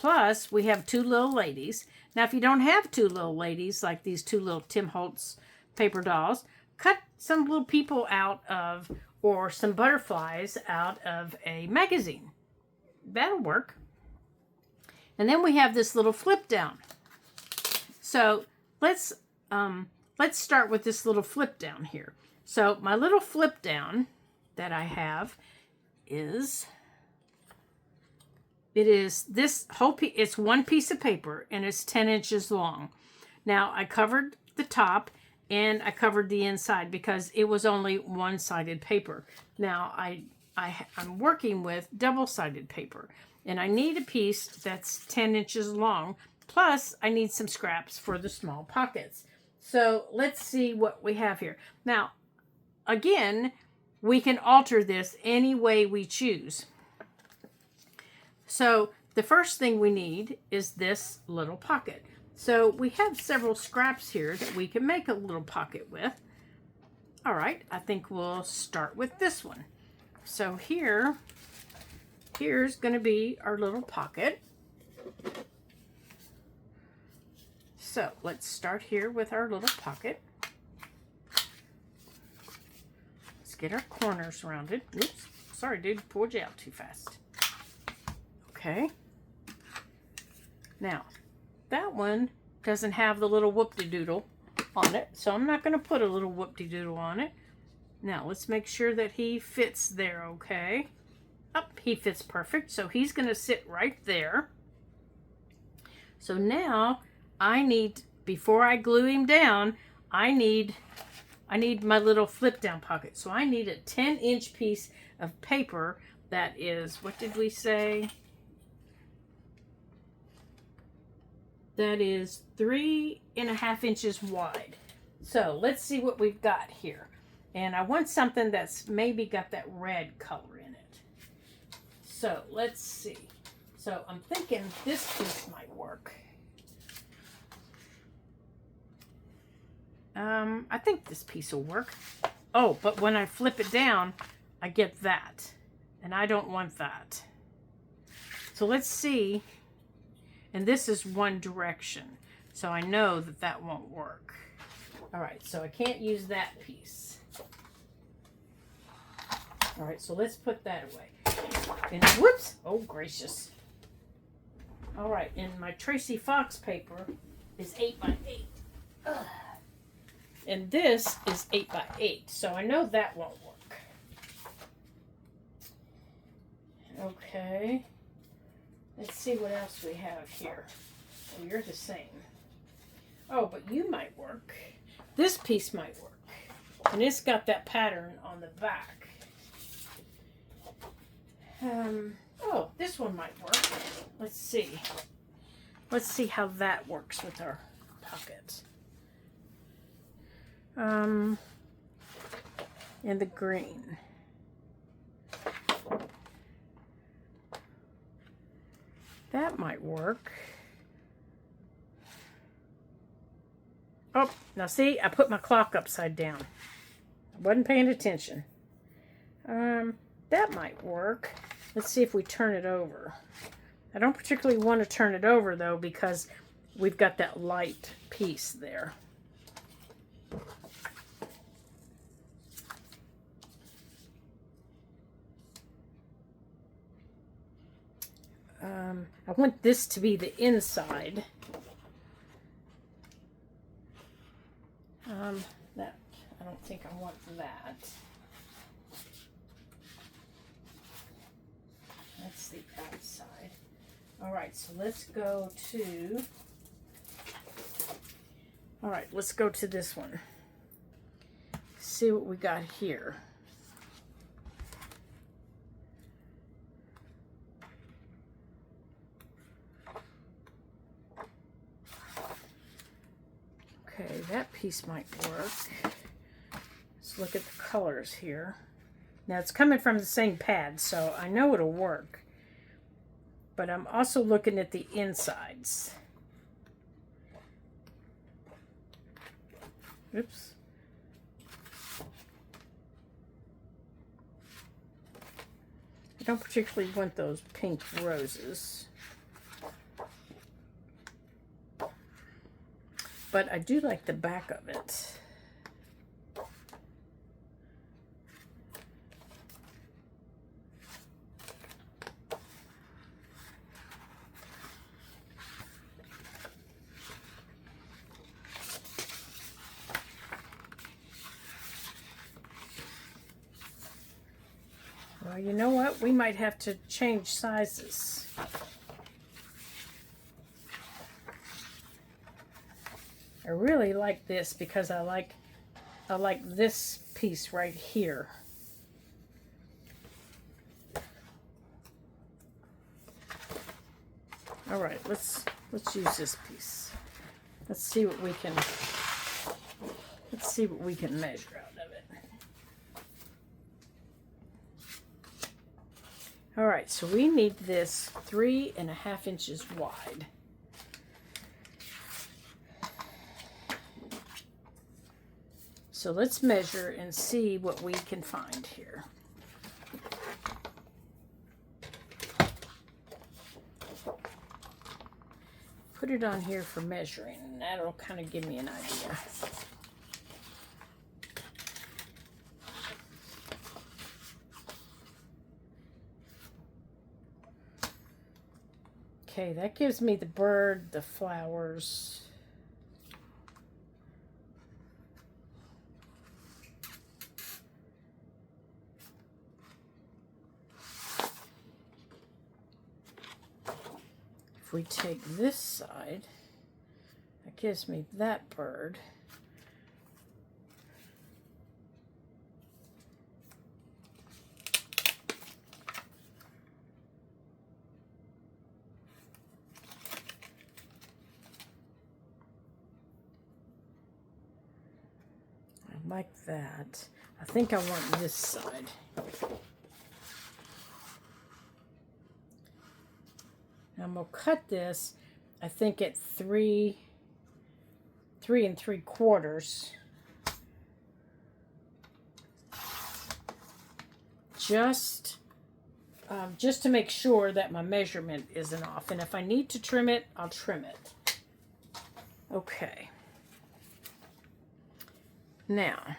Plus, we have two little ladies. Now, if you don't have two little ladies, like these two little Tim Holtz paper dolls, cut some little people out of, or some butterflies out of a magazine. That'll work. And then we have this little flip down. So let's start with this little flip down here. So my little flip down that I have is, it is this whole piece. It's one piece of paper and it's 10 inches long. Now I covered the top and I covered the inside because it was only one-sided paper. Now I'm working with double-sided paper. And I need a piece that's 10 inches long. Plus, I need some scraps for the small pockets. So let's see what we have here. Now, again, we can alter this any way we choose. So the first thing we need is this little pocket. So we have several scraps here that we can make a little pocket with. All right, I think we'll start with this one. So here's going to be our little pocket. So let's start here with our little pocket. Let's get our corners rounded. Oops, sorry dude, pulled you out too fast. Okay. Now, that one doesn't have the little whoop-de-doodle on it, so I'm not going to put a little whoop-de-doodle on it. Now, let's make sure that he fits there, okay? Oh, he fits perfect, so he's going to sit right there. So now, I need, before I glue him down, I need my little flip-down pocket. So I need a 10-inch piece of paper that is, what did we say? That is 3.5 inches wide. So let's see what we've got here. And I want something that's maybe got that red color in it. So let's see. So I'm thinking this piece might work. I think this piece will work. Oh, but when I flip it down, I get that. And I don't want that. So let's see. And this is one direction. So I know that that won't work. All right, so I can't use that piece. All right, so let's put that away. And whoops, oh gracious. All right, and my Tracy Fox paper is 8x8. Ugh. And this is 8x8, so I know that won't work. Okay. Let's see what else we have here. Oh, you're the same. Oh, but you might work. This piece might work. And it's got that pattern on the back. Oh, this one might work. Let's see. Let's see how that works with our pockets. And the green. That might work. Oh, now see, I put my clock upside down. I wasn't paying attention. That might work. Let's see if we turn it over. I don't particularly want to turn it over though because we've got that light piece there. I want this to be the inside. That I don't think I want that. That's the outside. All right, so let's go to. All right, let's go to this one. See what we got here. Okay, that piece might work. Let's look at the colors here. Now it's coming from the same pad, so I know it'll work. But I'm also looking at the insides. Oops. I don't particularly want those pink roses. but I do like the back of it. Well, you know what? We might have to change sizes. I really like this because I like this piece right here. All right, let's use this piece. Let's see what we can measure out of it. All right, so we need this 3.5 inches wide. So let's measure and see what we can find here. Put it on here for measuring, and that'll kind of give me an idea. Okay, that gives me the bird, the flowers. If we take this side, that gives me that bird. I like that. I think I want this side. I'm going to cut this, I think, at 3 3¾ just to make sure that my measurement isn't off. And if I need to trim it, I'll trim it. Okay. Now,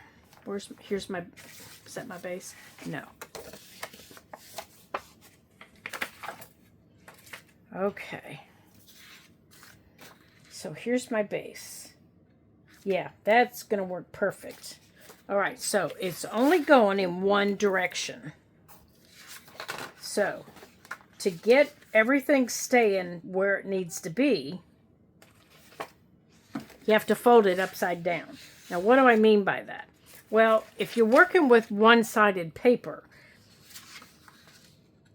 here's my, is that my base? No. Okay. So here's my base. Yeah, that's going to work perfect. All right, so it's only going in one direction. So to get everything staying where it needs to be, you have to fold it upside down. Now, what do I mean by that? Well, if you're working with one-sided paper,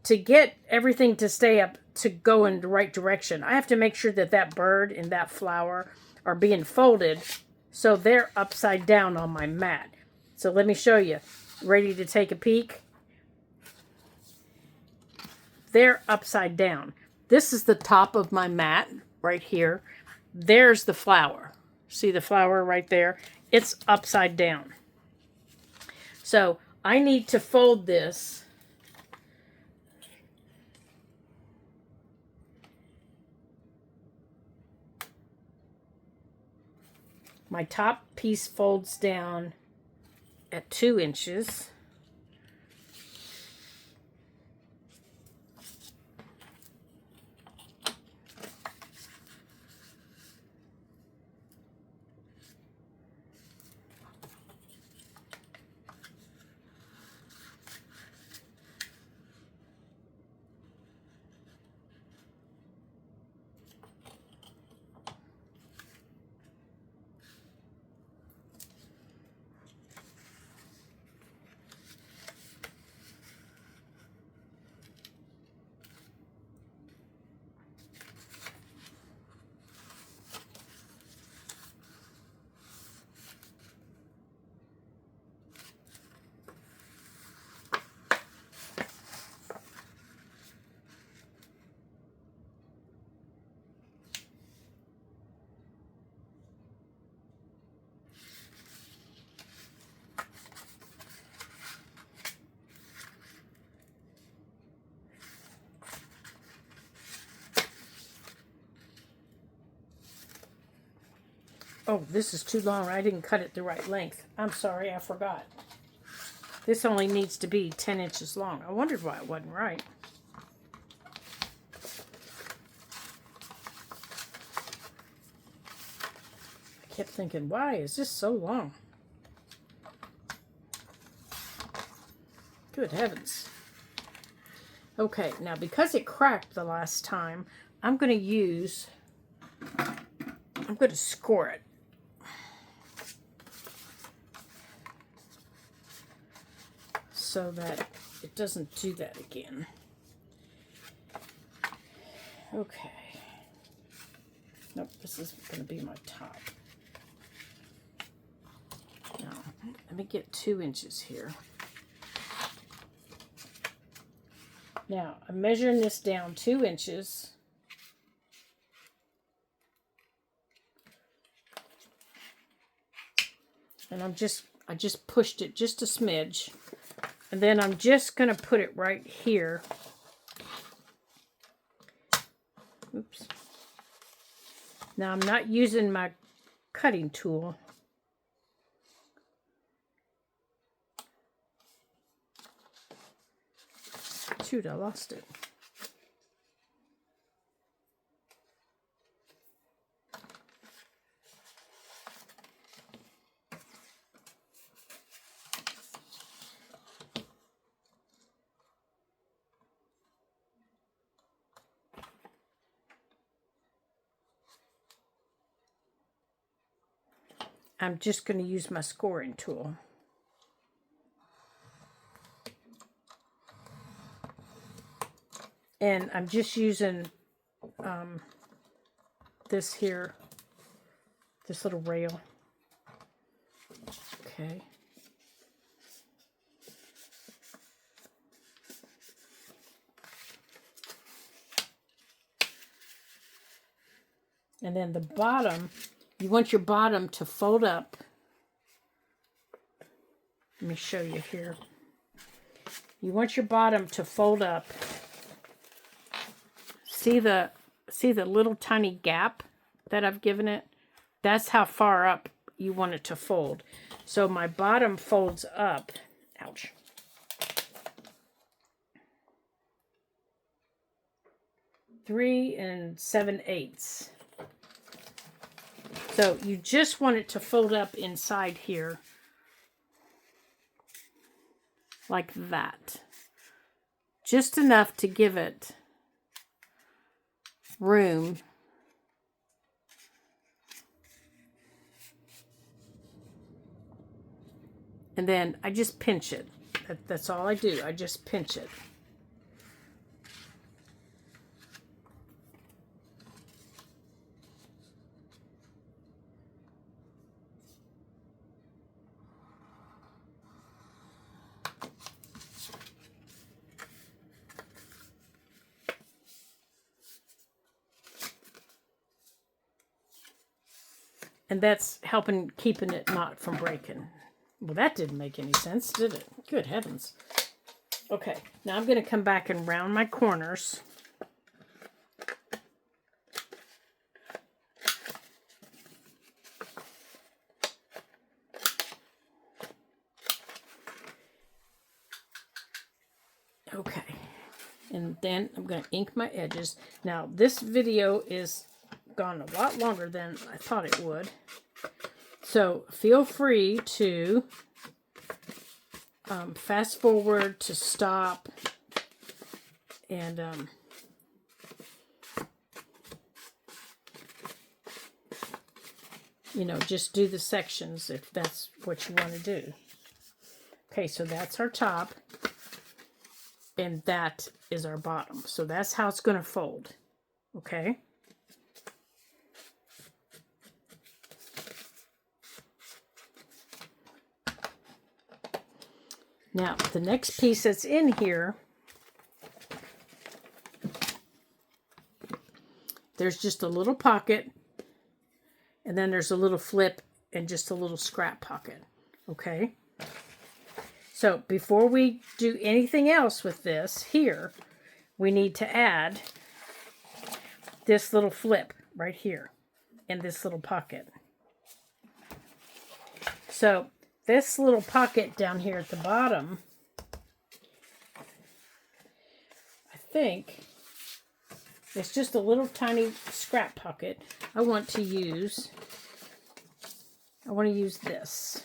to get everything to stay up, to go in the right direction, I have to make sure that that bird and that flower are being folded so they're upside down on my mat. So let me show you. Ready to take a peek? They're upside down. This is the top of my mat right here. There's the flower. See the flower right there? It's upside down. So I need to fold this my top piece folds down at 2 inches. Oh, this is too long. I didn't cut it the right length. I'm sorry, I forgot. This only needs to be 10 inches long. I wondered why it wasn't right. I kept thinking, why is this so long? Good heavens. Okay, now because it cracked the last time, I'm going to score it. So that it doesn't do that again. Okay. Nope, this is going to be my top. Now, let me get 2 inches here. Now, I'm measuring this down 2 inches. And I just pushed it just a smidge. And then I'm just going to put it right here. Oops. Now I'm not using my cutting tool. Shoot, I lost it. I'm just going to use my scoring tool. And I'm just using this here, this little rail. Okay. And then the bottom, you want your bottom to fold up. Let me show you here. You want your bottom to fold up. See the little tiny gap that I've given it? That's how far up you want it to fold. So my bottom folds up. Ouch. Three 7/8. So you just want it to fold up inside here. Like that. Just enough to give it room. And then I just pinch it. That's all I do. I just pinch it. And that's helping keeping it not from breaking. Well, that didn't make any sense, did it? Good heavens. Okay, now I'm going to come back and round my corners. Okay, and then I'm going to ink my edges. Now, this video is gone a lot longer than I thought it would. So feel free to fast forward, to stop, and you know, just do the sections if that's what you want to do. Okay, so that's our top, and that is our bottom. So that's how it's going to fold. Okay. Now, the next piece that's in here, there's just a little pocket, and then there's a little flip and just a little scrap pocket, okay? So, before we do anything else with this here, we need to add this little flip right here in this little pocket. So this little pocket down here at the bottom, I think it's just a little tiny scrap pocket. I want to use this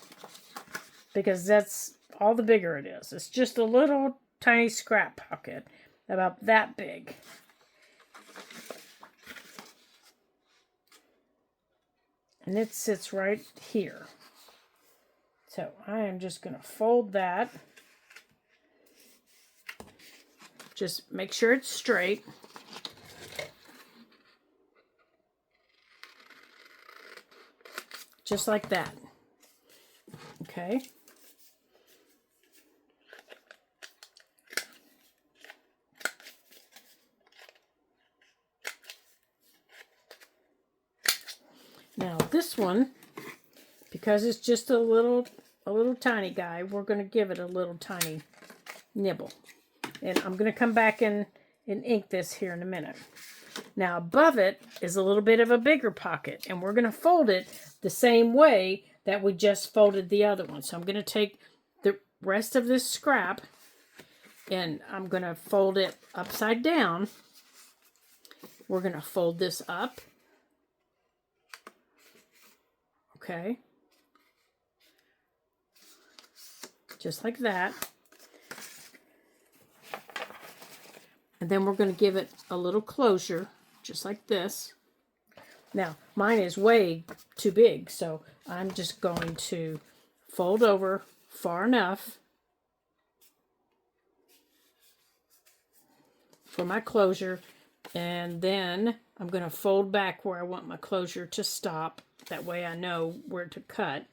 because that's all the bigger it is. It's just a little tiny scrap pocket about that big. And it sits right here. So I am just going to fold that. Just make sure it's straight. Just like that. Okay. Now this one, because it's just a little tiny guy, we're going to give it a little tiny nibble. And I'm going to come back and ink this here in a minute. Now above it is a little bit of a bigger pocket, and we're going to fold it the same way that we just folded the other one. So I'm going to take the rest of this scrap and I'm going to fold it upside down. We're going to fold this up. Okay. Just like that. And then we're going to give it a little closure, just like this. Now, mine is way too big, so I'm just going to fold over far enough for my closure, and then I'm going to fold back where I want my closure to stop. That way I know where to cut.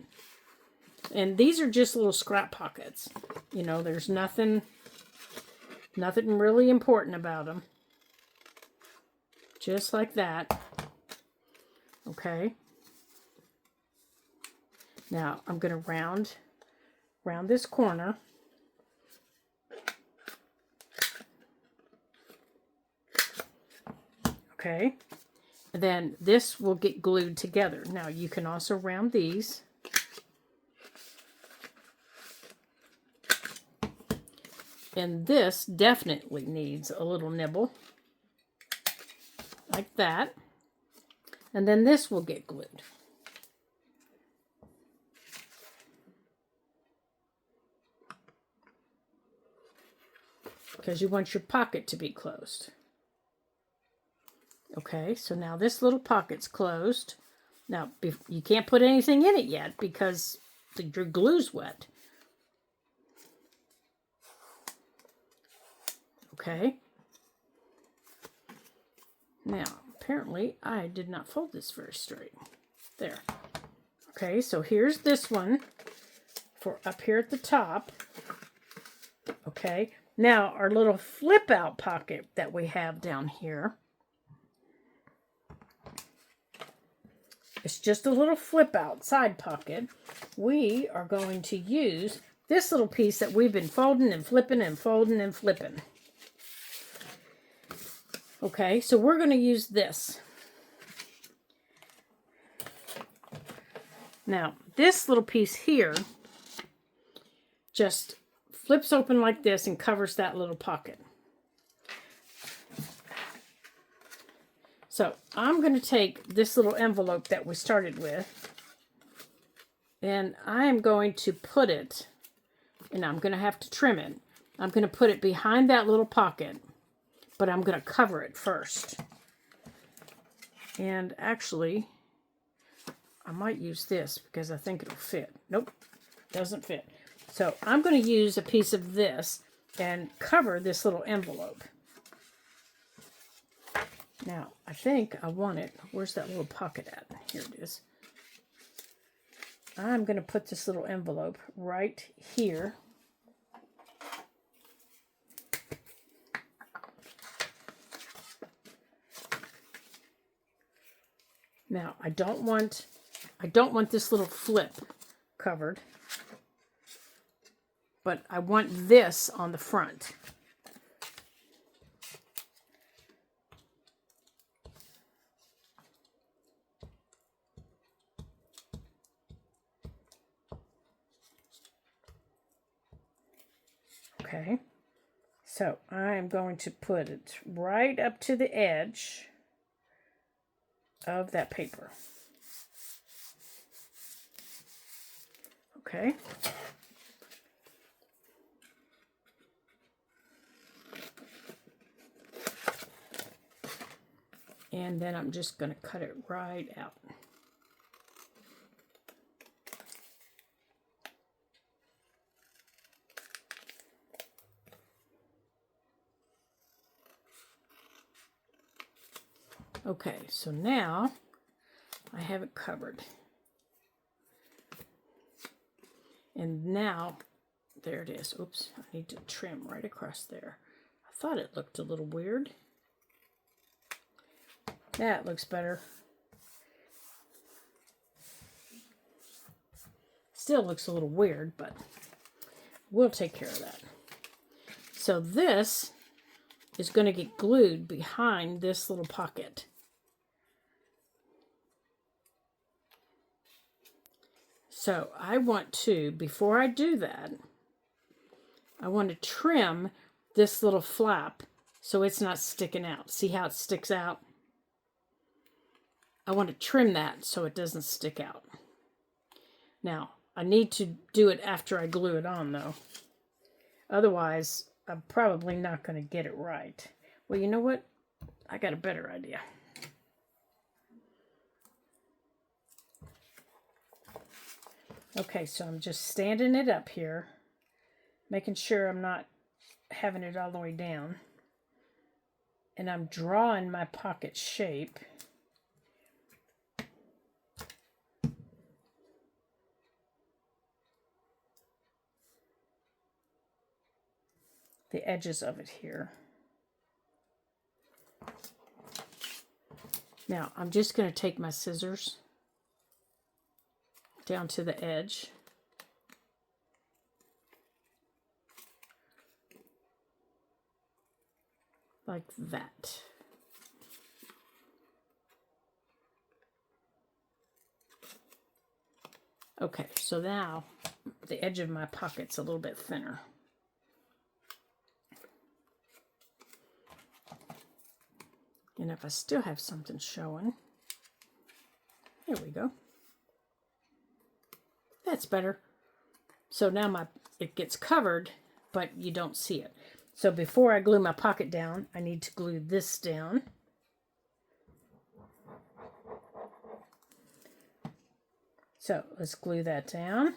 And these are just little scrap pockets. You know, there's nothing really important about them. Just like that. Okay. Now I'm going to round this corner. Okay. And then this will get glued together. Now you can also round these. And this definitely needs a little nibble. Like that. And then this will get glued. Because you want your pocket to be closed. Okay, so now this little pocket's closed. Now, you can't put anything in it yet because your glue's wet. Okay. Now, apparently, I did not fold this very straight. There. Okay, so here's this one for up here at the top. Okay, now our little flip out pocket that we have down here. It's just a little flip out side pocket. We are going to use this little piece that we've been folding and flipping and folding and flipping. Okay, so we're going to use this. Now, this little piece here just flips open like this and covers that little pocket. So I'm going to take this little envelope that we started with, and I am going to put it, and I'm going to have to trim it. I'm going to put it behind that little pocket, but I'm going to cover it first. And actually, I might use this because I think it'll fit. Nope, doesn't fit. So I'm going to use a piece of this and cover this little envelope. Now, I think I want it. Where's that little pocket at? Here it is. I'm going to put this little envelope right here. Now, I don't want this little flip covered, but I want this on the front. Okay, so I'm going to put it right up to the edge of that paper. Okay. And then I'm just going to cut it right out. Okay, so now I have it covered. And now, there it is. Oops, I need to trim right across there. I thought it looked a little weird. That looks better. Still looks a little weird, but we'll take care of that. So this is going to get glued behind this little pocket. So I want to, before I do that, I want to trim this little flap so it's not sticking out. See how it sticks out? I want to trim that so it doesn't stick out. Now, I need to do it after I glue it on, though. Otherwise, I'm probably not going to get it right. Well, you know what? I got a better idea. Okay, so I'm just standing it up here, making sure I'm not having it all the way down. And I'm drawing my pocket shape. The edges of it here. Now, I'm just going to take my scissors down to the edge. Like that. Okay, so now the edge of my pocket's a little bit thinner. And if I still have something showing, there we go. That's better. So now it gets covered, but you don't see it. So before I glue my pocket down, I need to glue this down. So let's glue that down.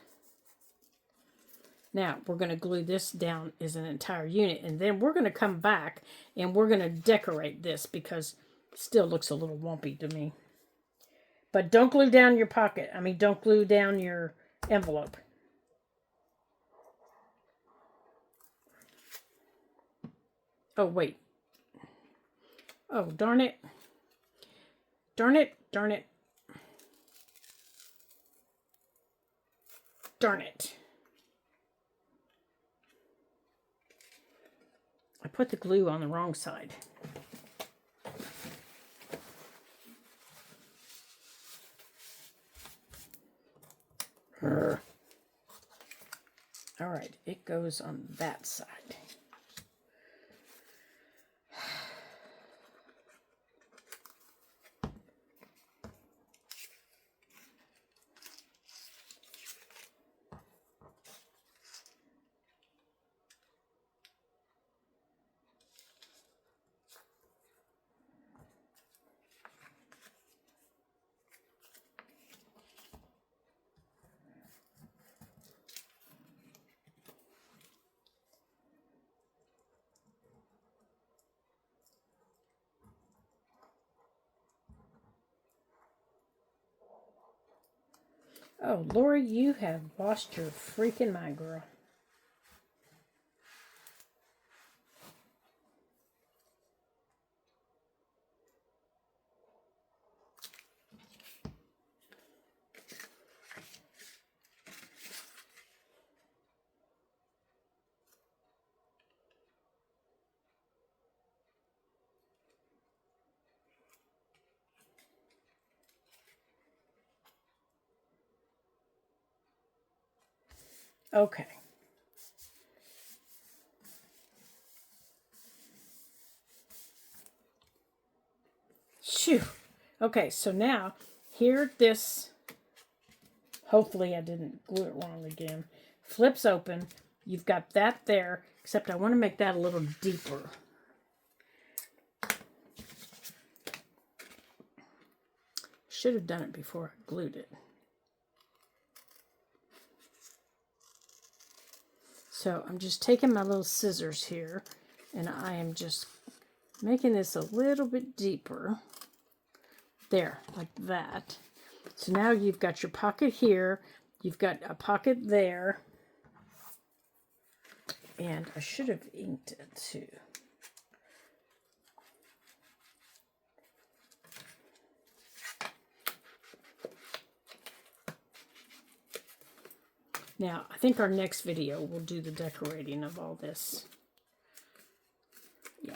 Now we're going to glue this down as an entire unit, and then we're going to come back and we're going to decorate this because it still looks a little wumpy to me. But don't glue down your pocket. I mean, don't glue down your envelope. Oh, wait. Oh, darn it. Darn it, darn it. Darn it. I put the glue on the wrong side. All right, it goes on that side. Oh, Lori, you have lost your freaking mind, girl. Okay. Okay, so now here this, hopefully I didn't glue it wrong again, flips open. You've got that there, except I want to make that a little deeper. Should have done it before I glued it. So I'm just taking my little scissors here, and I am just making this a little bit deeper. There, like that. So now you've got your pocket here, you've got a pocket there, and I should have inked it too. Now, I think our next video will do the decorating of all this. Yeah.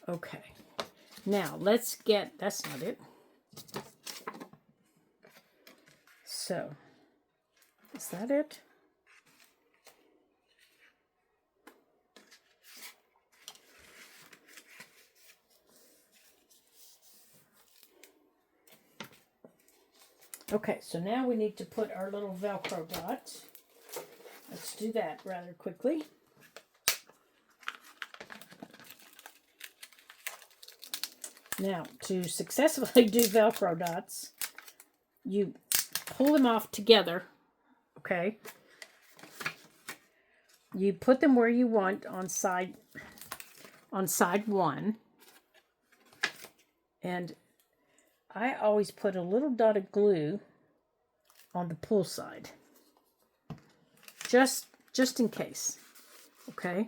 Okay. Now, let's get, that's not it. So, is that it? Okay, so now we need to put our little Velcro dot. Let's do that rather quickly. Now, to successfully do Velcro dots, you pull them off together, okay? You put them where you want on side one. And I always put a little dot of glue on the pull side. Just in case. Okay?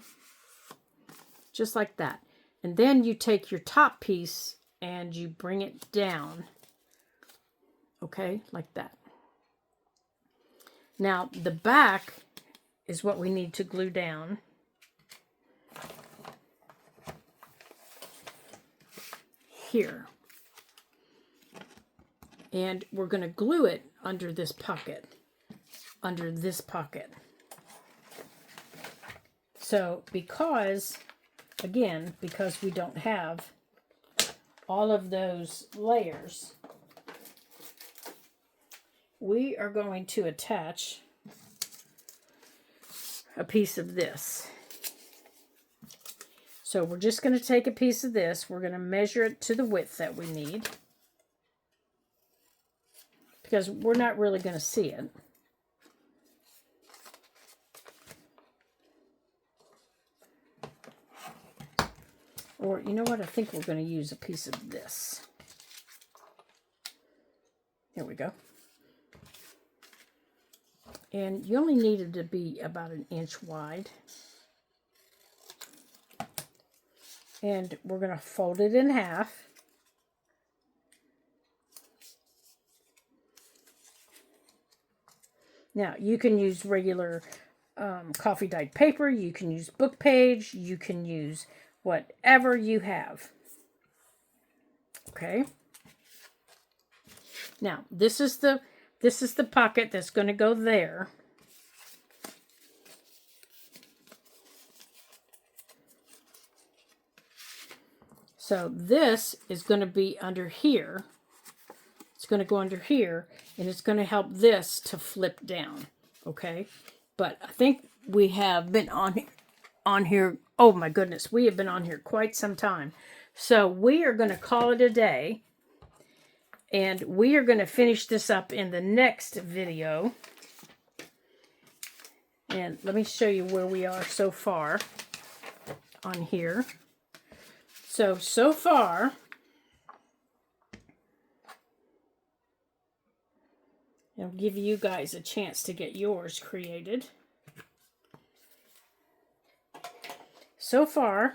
Just like that. And then you take your top piece and you bring it down. Okay? Like that. Now, the back is what we need to glue down. Here. And we're going to glue it under this pocket. Under this pocket. So, because we don't have all of those layers, we are going to attach a piece of this. So we're just going to take a piece of this. We're going to measure it to the width that we need, because we're not really going to see it. Or, you know what? I think we're going to use a piece of this. Here we go. And you only need it to be about 1 inch wide. And we're going to fold it in half. Now, you can use regular coffee dyed paper. You can use book page. You can use whatever you have. Okay. Now, this is the pocket that's going to go there. So this is going to be under here. It's going to go under here, and it's going to help this to flip down. Okay. But I think we have been on here. Oh my goodness, we have been on here quite some time. So we are going to call it a day. And we are going to finish this up in the next video. And let me show you where we are so far on here. So far, I'll give you guys a chance to get yours created. So far,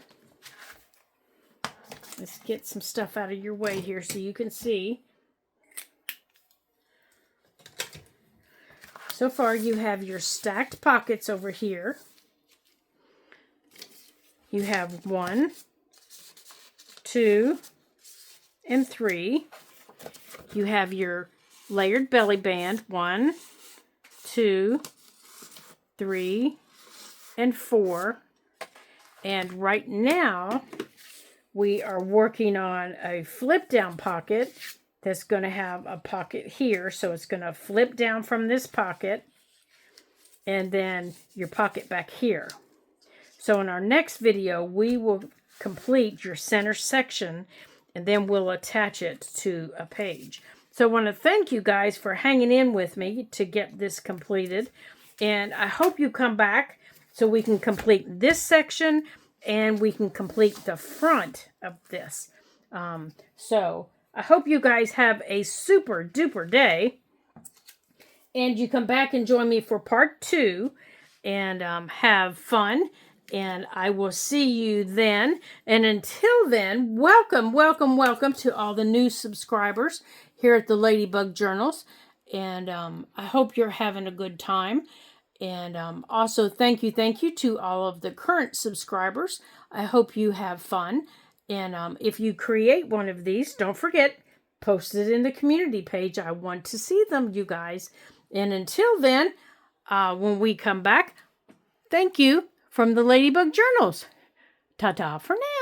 let's get some stuff out of your way here so you can see. So far, you have your stacked pockets over here. You have 1, 2, and 3. You have your layered belly band, 1, 2, 3, and 4. And right now, we are working on a flip down pocket that's going to have a pocket here. So it's going to flip down from this pocket and then your pocket back here. So in our next video, we will complete your center section and then we'll attach it to a page. So I want to thank you guys for hanging in with me to get this completed. And I hope you come back so we can complete this section and we can complete the front of this. So I hope you guys have a super duper day. And you come back and join me for part 2 and have fun. And I will see you then. And until then, welcome, welcome, welcome to all the new subscribers here at the Ladybug Journals. And I hope you're having a good time. And also thank you to all of the current subscribers. I hope you have fun. And if you create one of these, don't forget, post it in the community page. I want to see them, you guys. And until then, when we come back, thank you from the Ladybug Journals. Ta-ta for now.